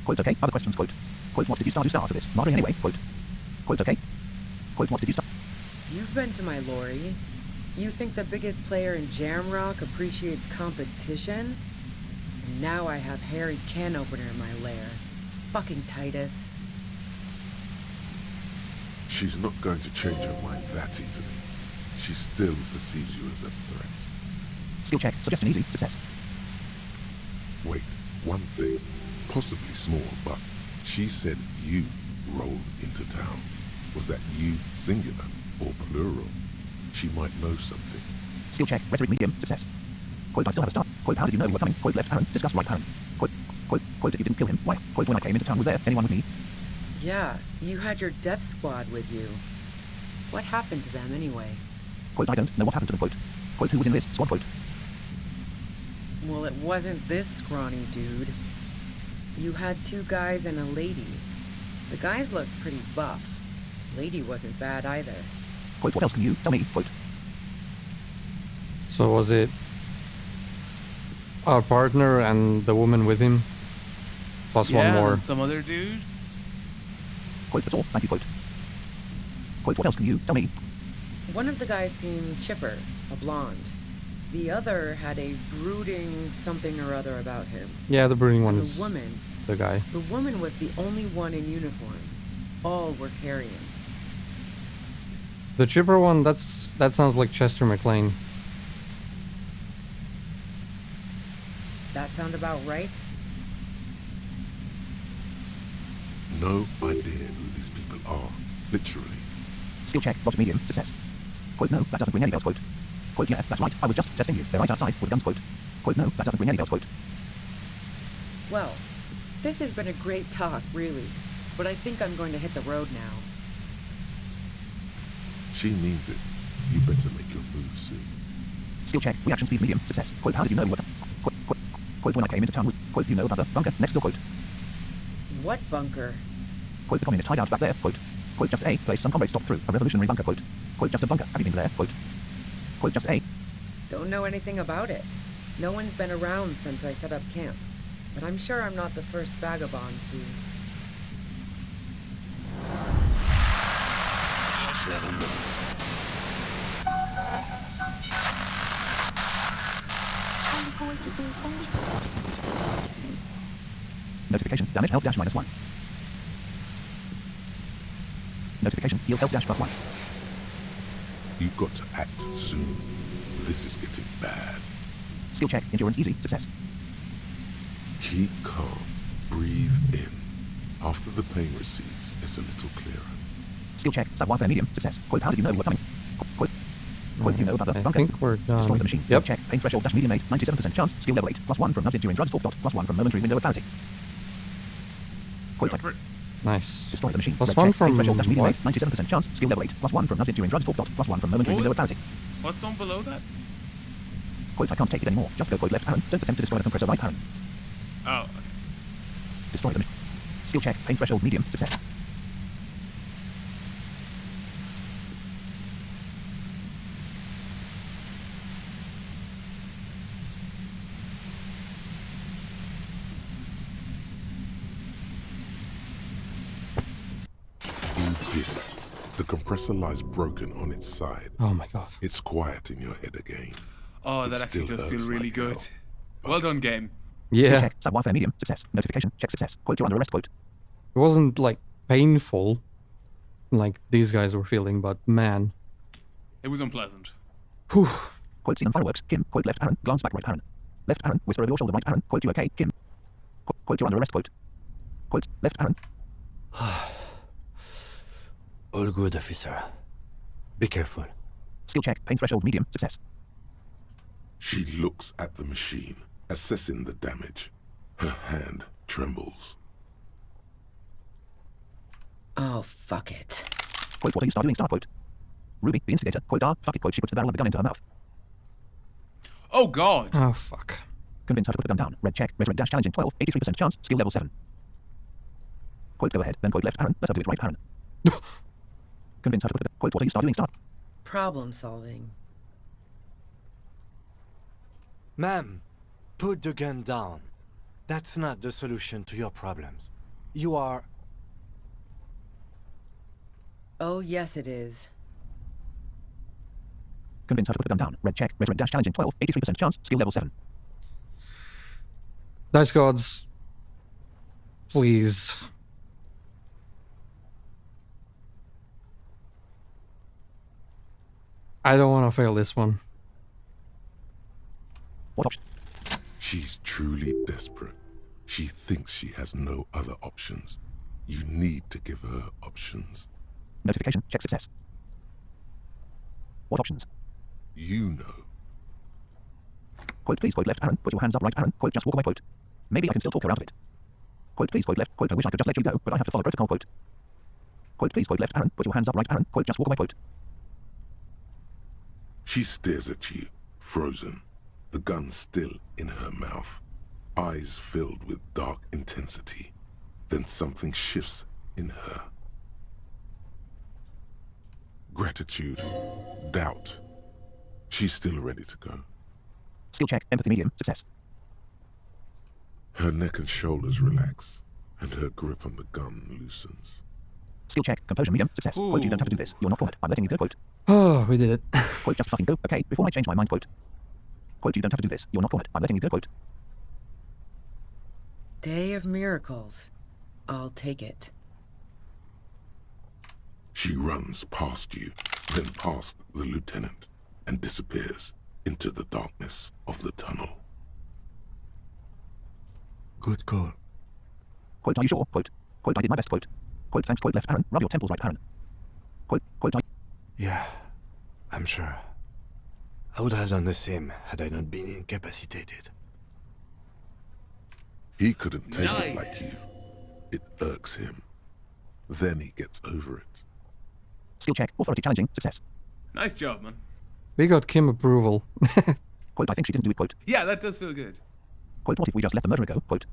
Quote, okay. Other questions. Quote. Quote, what did you start after this? Madre anyway. Quote. Quote, okay. Quote, what did you start? You've been to my lorry. You think the biggest player in Jamrock appreciates competition? And now I have Harry Can Opener in my lair. Fucking Titus. She's not going to change her mind that easily. She still perceives you as a threat. Skill check. Suggestion easy. Success. Wait, one thing, possibly small, but she said you rolled into town. Was that you singular or plural? She might know something. Skill check. Rhetoric medium. Success. Quote, I still have a start. Quote, how did you know we were coming? Quote, left Aaron. Discuss right Aaron. Quote, if you didn't kill him, why? Quote, when I came into town, was there anyone with me? Yeah, you had your death squad with you. What happened to them anyway? Quote, I don't know what happened to them. Quote, who was in this squad? Quote. Well, it wasn't this scrawny dude. You had 2 guys and a lady. The guys looked pretty buff. Lady wasn't bad either. Quote, what else can you tell me? Quote. So was it our partner and the woman with him? Plus one more. and some other dude. Quote, that's all. Thank you. Quote. Quote, what else can you tell me? One of the guys seemed chipper, a blonde. The other had a brooding something or other about him. Yeah, the brooding one And is the woman, the guy. the woman was the only one in uniform. All were carrying. The chipper one, that sounds like Chester McLean. That sound about right? No idea who these people are, literally. Skill check. Logic medium. Success. Quote, no, that doesn't ring any bells. Quote. Quote, yeah, that's right. I was just testing you. They're right outside with guns. Quote. Quote, no, that doesn't ring any bells. Quote. Well, this has been a great talk, really. But I think I'm going to hit the road now. She means it. You better make your move soon. Skill check. Reaction speed medium. Success. Quote, how did you know we were... Quote, when I came into town was... Quote, you know about the bunker next door. Quote. What bunker? Quote, the communist hideout back there. Quote. Quote, just a place some comrades stopped through. A revolutionary bunker. Quote. Quote, just a bunker. Have you been there? Quote. Quote, just a... Don't know anything about it. No one's been around since I set up camp. But I'm sure I'm not the first vagabond to... Notification. Damage health dash -1. Notification. Heal health dash +1. You've got to act soon. This is getting bad. Skill check. Endurance easy. Success. Keep calm. Breathe in. After the pain recedes, it's a little clearer. Skill check. Sub-warfare medium. Success. Quote, how did you know we were coming? Quote. Quote, you know about the I bunker. think we're done. Destroy the machine. Yep. Check. Pain threshold dash medium 8. 97% chance. Skill level 8. +1 from nudged during drugs. Talk dot. +1 from momentary window of clarity. Quote. Go for it. Nice. Destroy the machine. Plus Red one check. from Pain threshold dash medium what? 8. 97% chance. Skill level 8. +1 from nudged during drugs. Talk dot. +1 from momentary What window of was- clarity. What's on below that? Quote, I can't take it anymore. Just go. Quote, left Aaron. Don't attempt to destroy the compressor right Aaron. Oh, okay. Destroy the machine. Skill check. Pain threshold medium. Success. You did it. The compressor lies broken on its side. Oh my god. It's quiet in your head again. Oh, It that actually still does hurts feel really like good. hell, Well but done, game. Skill Yeah. check. Sub-warfare medium. Success. Notification. Check success. Quote, you're under arrest. Quote. It wasn't like painful like these guys were feeling, but man. It was unpleasant. Whew. Quote, scene fireworks. Kim. Quote, left Aaron. Glance back right Aaron. Left Aaron. Whisper over your shoulder right Aaron. Quote, you okay? Kim. Quote, you're under arrest. Quote. Quote, left Aaron. All good, officer. Be careful. Skill check. Pain threshold medium. Success. she looks at the machine, assessing the damage. Her hand trembles. Oh, fuck it. Quote, what are you doing? Start quote. Ruby, the instigator. Quote, fuck it. Quote, she puts the barrel of the gun into her mouth. Oh, God. Oh fuck. Convince her to put the gun down. Red check. Rhetoric dash challenging 12. 83% chance. Skill level 7. Quote, go ahead. Then quote, left Aaron. Let her do it right Aaron. Convince her to put the... Quote, what are you doing? Start. Problem solving. Ma'am, put the gun down. That's not the solution to your problems. You are... Oh, yes, it is. Convince her to put the gun down. Red check. Rhetoric dash challenging 12. 83% chance. Skill level 7. Dice gods, please. I don't want to fail this one. What option? She's truly desperate. She thinks she has no other options. You need to give her options. Notification. Check success. What options? You know. Quote, please, quote, left, Aaron. Put your hands up, right, Aaron. Quote, just walk away, quote. Maybe I can still talk her out of it. Quote, please, quote, left, quote, I wish I could just let you go, but I have to follow protocol, quote. Quote, please, quote, left, Aaron. Put your hands up, right, Aaron. Quote, just walk away, quote. She stares at you, frozen, the gun still in her mouth, eyes filled with dark intensity. Then something shifts in her. Gratitude, doubt. She's still ready to go. Skill check, empathy medium, success. Her neck and shoulders relax, and her grip on the gun loosens. Skill check, composure medium, success. Quote, you don't have to do this. You're not cornered. I'm letting you go, quote. Oh, we did it. Quote, just fucking go. Okay, before I change my mind, quote. Quote, you don't have to do this. You're not cornered. I'm letting you go, quote. Day of miracles. I'll take it. She runs past you, then past the lieutenant, and disappears into the darkness of the tunnel. Good call. Quote, are you sure? Quote. Quote, I did my best, quote. Quote, thanks, quote, left, Aaron. Rub your temples right, Aaron. Quote, quote, I... Yeah, I'm sure. I would have done the same had I not been incapacitated. He couldn't take Nice. it like you. It irks him. Then he gets over it. Skill check, authority challenging, success. Nice job, man. We got Kim approval. Quote, I think she didn't do it, quote. Yeah, that does feel good. Quote, what if we just let the murderer go, quote.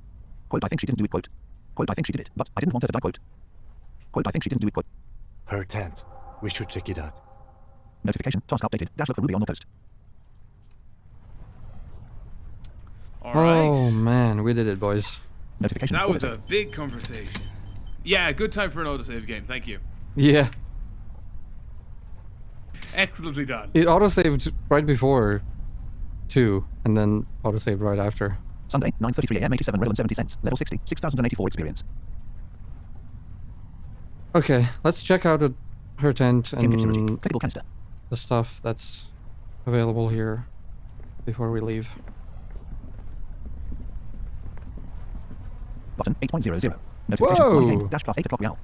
Quote, I think she didn't do it, quote. Quote, I think she did it, but I didn't want her to die, quote. Quote, I think she didn't do it, quote. Her tent. We should check it out. Notification, task updated, dash look for Ruby on the post. All right. Oh man, we did it, boys. Notification, That was autosave. a big conversation. Yeah, good time for an autosave game. Thank you. Yeah, Excellently done. it autosaved right before 2, and then autosaved right after. Sunday, 9:33 a.m. 87 Roland 70 cents. Level 60, 6,084 experience. Okay, let's check out her tent Kim Kitchen routine. and Clickable canister. the stuff that's available here before we leave. Button 8.00. Notification. Whoa! Morning, dash plus 8 o'clock real.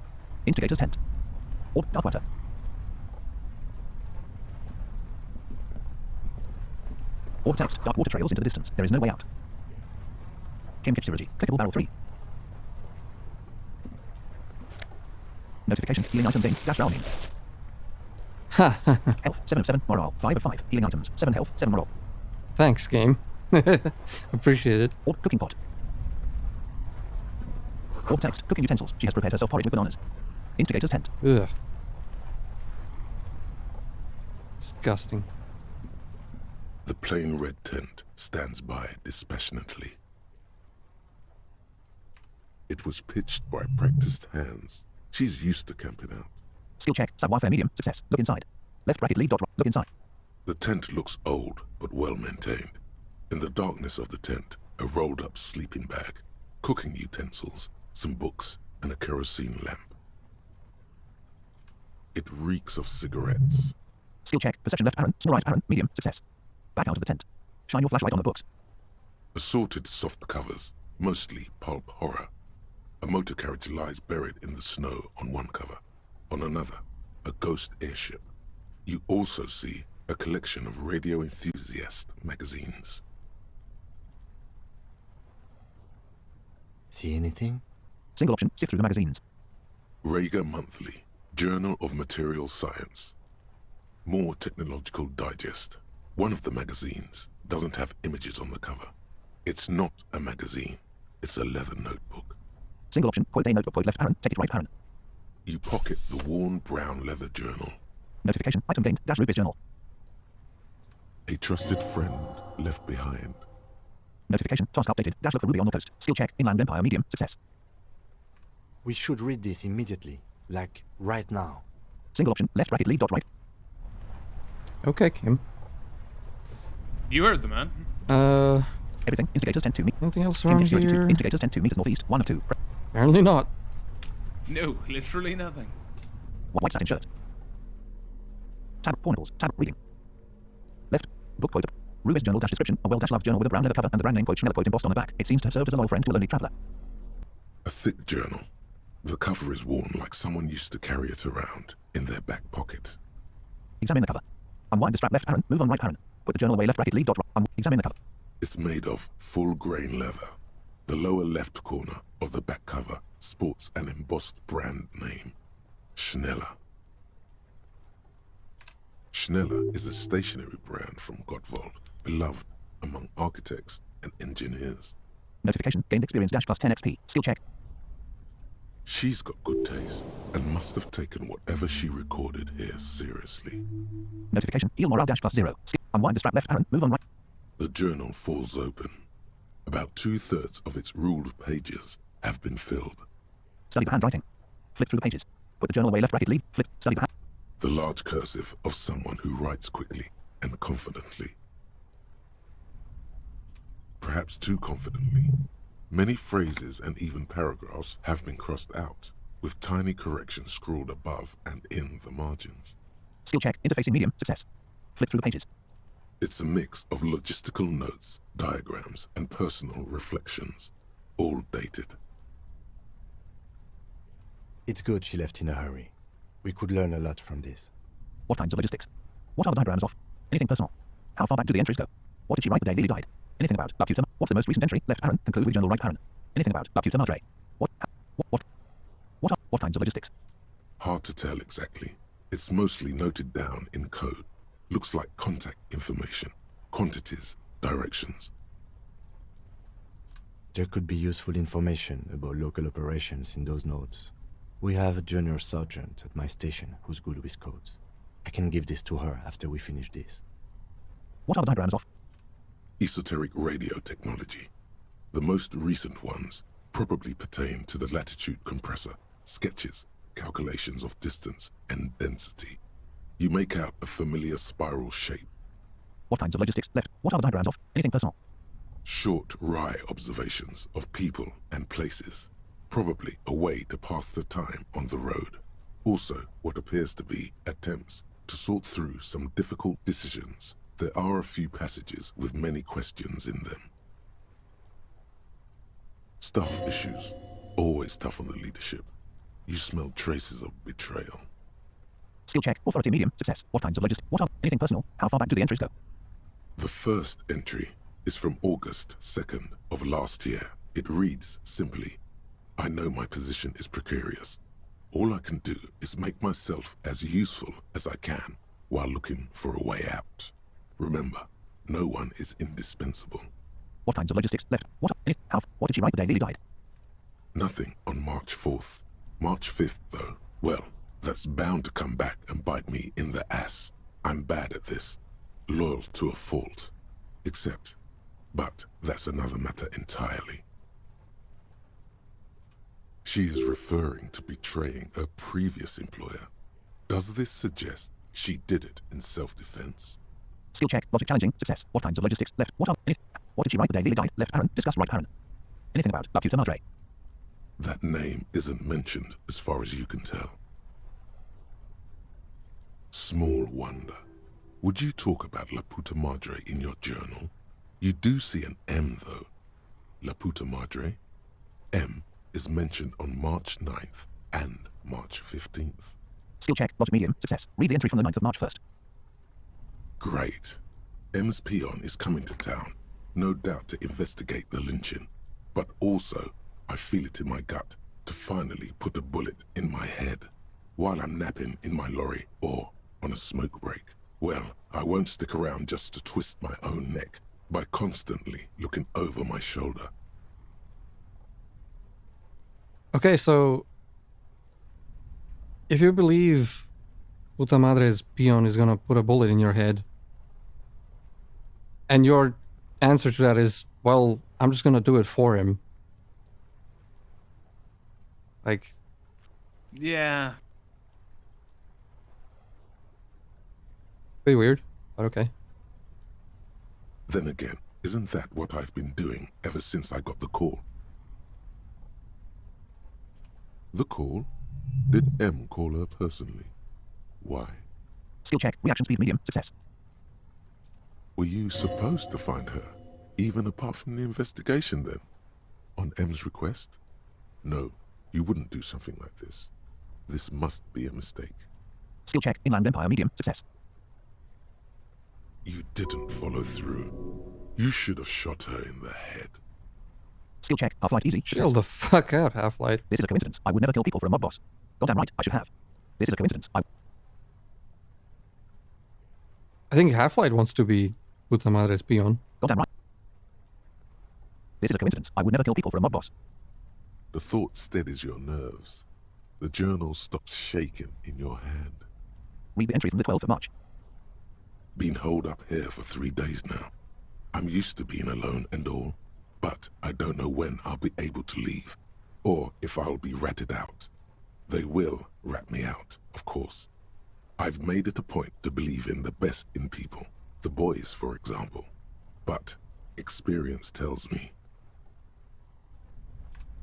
Instigator's tent. Or dark matter. Or text. Dark water trails into the distance. There is no way out. Kim Kitchen routine. Clickable barrel 3. Notification. Healing item gain. Dash drowning. Health 7 of 7. Morale 5 of 5. Healing items 7 health 7 morale. Thanks, game. Appreciate it. Or cooking pot. Or text. Cooking utensils. She has prepared herself porridge with bananas. Instigator's tent. Ugh. Disgusting. The plain red tent stands by dispassionately. It was pitched by practiced hands. She's used to camping out. Skill check. Savoir-faire medium. Success. Look inside. Left bracket leave dot. Look inside. The tent looks old, but well maintained. In the darkness of the tent, a rolled up sleeping bag, cooking utensils, some books, and a kerosene lamp. It reeks of cigarettes. Skill check. Perception left Aaron. Small right Aaron. Medium. Success. Back out of the tent. Shine your flashlight on the books. Assorted soft covers, mostly pulp horror. A motor carriage lies buried in the snow on one cover. On another, a ghost airship. You also see a collection of radio enthusiast magazines. See anything? Single option. Sift through the magazines. Rager Monthly, Journal of Material Science. More Technological Digest. One of the magazines doesn't have images on the cover. It's not a magazine. It's a leather notebook. Single option. Quote a notebook. Quote left Aaron. Take it right Aaron. You pocket the worn brown leather journal. Notification. Item gained. Dash Ruby's journal. A trusted friend left behind. Notification. Task updated. Dash look for Ruby on the post. Skill check. Inland Empire. Medium. Success. We should read this immediately. Like, right now. Single option. Left bracket leave dot right. Okay, Kim. You heard the man. Everything. Instigators 10 2 meters. Anything else around here? Instigators 10 2 meters northeast. 1 of 2. Apparently not. No, literally nothing. White satin shirt. Tab. Pornables. Tab. Reading. Left. Book quote. Rube's journal dash description. A well-loved journal with a brown leather cover and the brand name quote Chanel quote embossed on the back. It seems to have served as a loyal friend to a lonely traveler. A thick journal. The cover is worn like someone used to carry it around in their back pocket. Examine the cover. Unwind the strap left parent. Move on right parent. Put the journal away left bracket leave dot right. Examine the cover. It's made of full-grain leather. The lower left corner of the back cover sports an embossed brand name, Schneller. Schneller is a stationery brand from Gottwald, beloved among architects and engineers. Notification. Gained experience dash plus 10 XP. Skill check. She's got good taste and must have taken whatever she recorded here seriously. Notification. Heal morale dash plus 0. Skill. Unwind the strap left parent. Move on right. The journal falls open. About 2/3 of its ruled pages have been filled. Study for handwriting. Flip through the pages. Put the journal away left bracket leave. Flip. Study for hand. The large cursive of someone who writes quickly and confidently. Perhaps too confidently. Many phrases and even paragraphs have been crossed out, with tiny corrections scrawled above and in the margins. Skill check. Interfacing medium. Success. Flip through the pages. It's a mix of logistical notes, diagrams, and personal reflections, all dated. It's good she left in a hurry. We could learn a lot from this. What kinds of logistics? What are the diagrams of? Anything personal? How far back do the entries go? What did she write the day Lily died? Anything about Laputa? What's the most recent entry? Left parent. Conclude with journal right parent. Anything about Laputa Madre? What kinds of logistics? Hard to tell exactly. It's mostly noted down in code. Looks like contact information, quantities, directions. There could be useful information about local operations in those notes. We have a junior sergeant at my station who's good with codes. I can give this to her after we finish this. What are the diagrams of? Esoteric radio technology. The most recent ones probably pertain to the latitude compressor, sketches, calculations of distance and density. You make out a familiar spiral shape. What kinds of logistics? Left. What are the diagrams of? Anything personal? Short, wry observations of people and places. Probably a way to pass the time on the road. Also, what appears to be attempts to sort through some difficult decisions. There are a few passages with many questions in them. Staff issues. Always tough on the leadership. You smell traces of betrayal. Skill check. Authority medium. Success. What kinds of logistics? What are anything personal? How far back do the entries go? The first entry is from August 2nd of last year. It reads simply, I know my position is precarious. All I can do is make myself as useful as I can while looking for a way out. Remember, no one is indispensable. What kinds of logistics? Left. What did she write the day Lily died? Nothing on March 4th. March 5th, though, well, that's bound to come back and bite me in the ass. I'm bad at this. Loyal to a fault. But that's another matter entirely. She is referring to betraying her previous employer. Does this suggest she did it in self-defense? Skill check. Logic challenging. Success. What kinds of logistics? Left. What did she write the day Lily died? Left parent. Discuss right parent. Anything about Laputa Madre? That name isn't mentioned as far as you can tell. Small wonder. Would you talk about La Puta Madre in your journal? You do see an M, though. La Puta Madre. M is mentioned on March 9th and March 15th. Skill check. Logic medium. Success. Read the entry from the 9th of March 1st. Great. M's peon is coming to town, no doubt to investigate the lynching. But also, I feel it in my gut to finally put a bullet in my head while I'm napping in my lorry or on a smoke break. Well, I won't stick around just to twist my own neck by constantly looking over my shoulder. Okay, so if you believe Puta Madre's peon is gonna put a bullet in your head, and your answer to that is, well, I'm just gonna do it for him. Like... Yeah. Pretty weird, but okay. Then again, isn't that what I've been doing ever since I got the call? The call? Did M call her personally? Why? Skill check. Reaction speed medium. Success. Were you supposed to find her, even apart from the investigation then? On M's request? No, you wouldn't do something like this. This must be a mistake. Skill check. Inland Empire medium. Success. You didn't follow through. You should have shot her in the head. Skill check. Half-light easy. Chill Success. the fuck out, Half-Light. This is a coincidence. I would never kill people for a mob boss. Goddamn right, I should have. This is a coincidence. I think Half-Light wants to be Puta Madre Espion. Goddamn right. This is a coincidence. I would never kill people for a mob boss. The thought steadies your nerves. The journal stops shaking in your hand. Read the entry from the 12th of March. Been holed up here for 3 days now. I'm used to being alone and all, but I don't know when I'll be able to leave, or if I'll be ratted out. They will rat me out, of course. I've made it a point to believe in the best in people, the boys, for example. But experience tells me.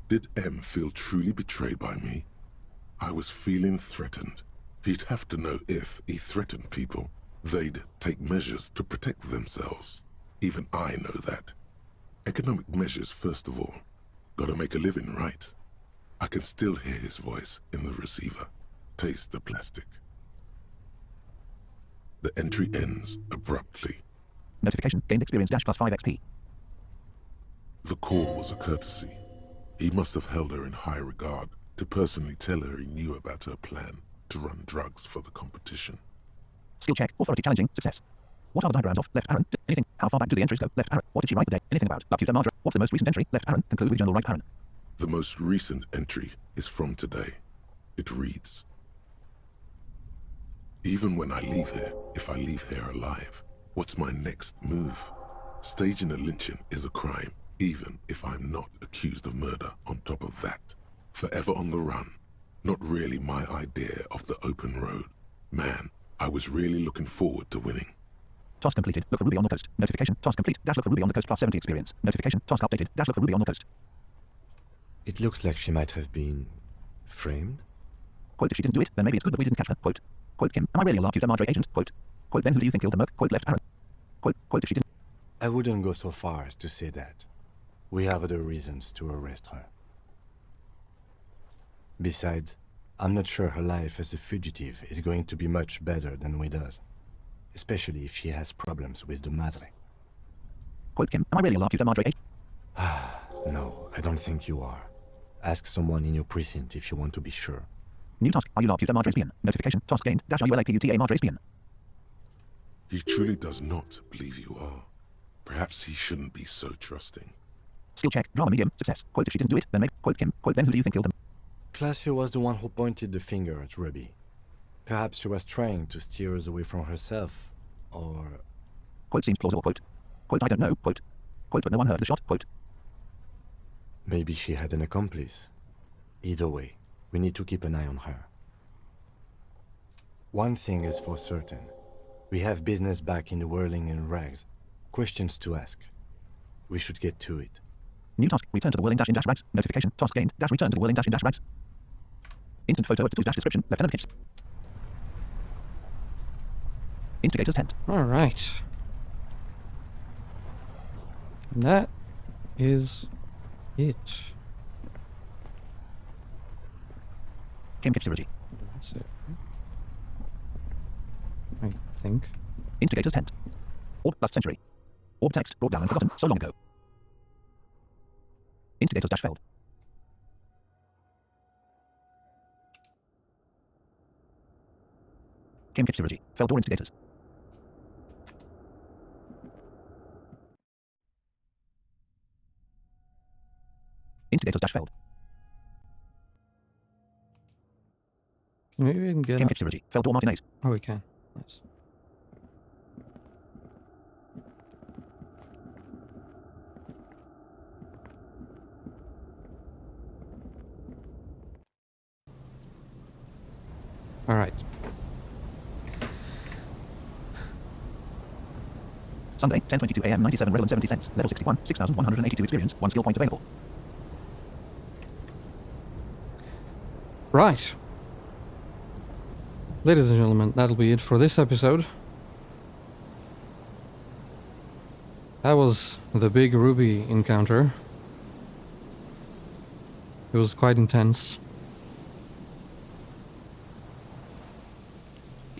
Did M feel truly betrayed by me? I was feeling threatened. He'd have to know if he threatened people, they'd take measures to protect themselves. Even I know that. Economic measures first of all. Gotta make a living, right? I can still hear his voice in the receiver. Taste the plastic. The entry ends abruptly. Notification. Gained experience dash plus 5 XP. The call was a courtesy. He must have held her in high regard to personally tell her he knew about her plan to run drugs for the competition. Skill check. Authority challenging. Success. What are the diagrams of? Left parent. Anything. How far back do the entries go? Left parent. What did she write today? Anything about? Luceus and Shane. What's the most recent entry? Left parent. Conclude with journal right parent. The most recent entry is from today. It reads, even when I leave here, if I leave here alive, what's my next move? Staging a lynching is a crime, even if I'm not accused of murder on top of that. Forever on the run. Not really my idea of the open road. Man, I was really looking forward to winning. Task completed. Look for Ruby on the coast. Notification. Task complete. Dash look for Ruby on the coast plus 70 experience. Notification. Task updated. Dash look for Ruby on the coast. It looks like she might have been framed. Quote, if she didn't do it, then maybe it's good that we didn't catch her. Quote. Quote, Kim, am I really a Luceus and Shane agent? Quote. Quote, then who do you think killed the merc? Quote, left parent. Quote, if she didn't. I wouldn't go so far as to say that. We have other reasons to arrest her. Besides, I'm not sure her life as a fugitive is going to be much better than we does. Especially if she has problems with the Madre. Quote, Kim, am I really a Luceus and Shane agent? No, I don't think you are. Ask someone in your precinct if you want to be sure. New task. Are you Luceus and Shane? Notification. Task gained. Dash are you LAPUTA Shane? He truly does not believe you are. Perhaps he shouldn't be so trusting. Skill check. Drama medium. Success. Quote, if she didn't do it, then maybe. Quote, Kim. Quote, then who do you think killed them? Classy was the one who pointed the finger at Ruby. Perhaps she was trying to steer us away from herself, or... Quote, seems plausible. Quote. Quote, I don't know. Quote. Quote, but no one heard the shot. Quote. maybe she had an accomplice. Either way, we need to keep an eye on her. One thing is for certain. We have business back in the whirling in rags. Questions to ask. We should get to it. New task. Return to the whirling dash in dash rags. Notification. Task gained. Dash return to the whirling dash in dash rags. Instant photo of the dash description. Lieutenant Hitch. Instigator's tent. All right. And that is it. Kim Kitch Synergy. That's it. I think. Instigator's tent. Orb last century. Orb text brought down and forgotten so long ago. Instigator's dash failed. Kim Kitch Synergy. Failed door instigators. Instigators dash failed. Maybe we can get Kim up. Kitch Synergy. Failed door Martinez. Oh, we can. Nice. All right. Sunday, 10:22 a.m. 97 Redland 70 cents. Level 61, 6,182 experience. 1 skill point available. Right. Ladies and gentlemen, that'll be it for this episode. That was the big ruby encounter. It was quite intense.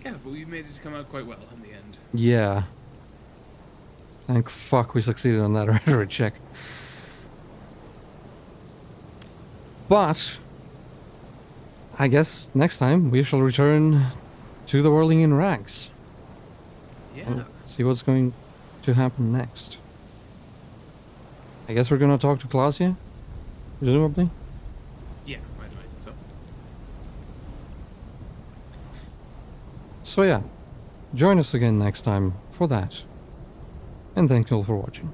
Yeah, but we made it come out quite well in the end. Yeah. Thank fuck we succeeded on that rhetoric check. But I guess next time we shall return to the Whirling in Rags. Yeah. And see what's going to happen next. I guess we're gonna talk to Clausia, presumably. Yeah, I imagine so. So yeah, join us again next time for that. And thank you all for watching.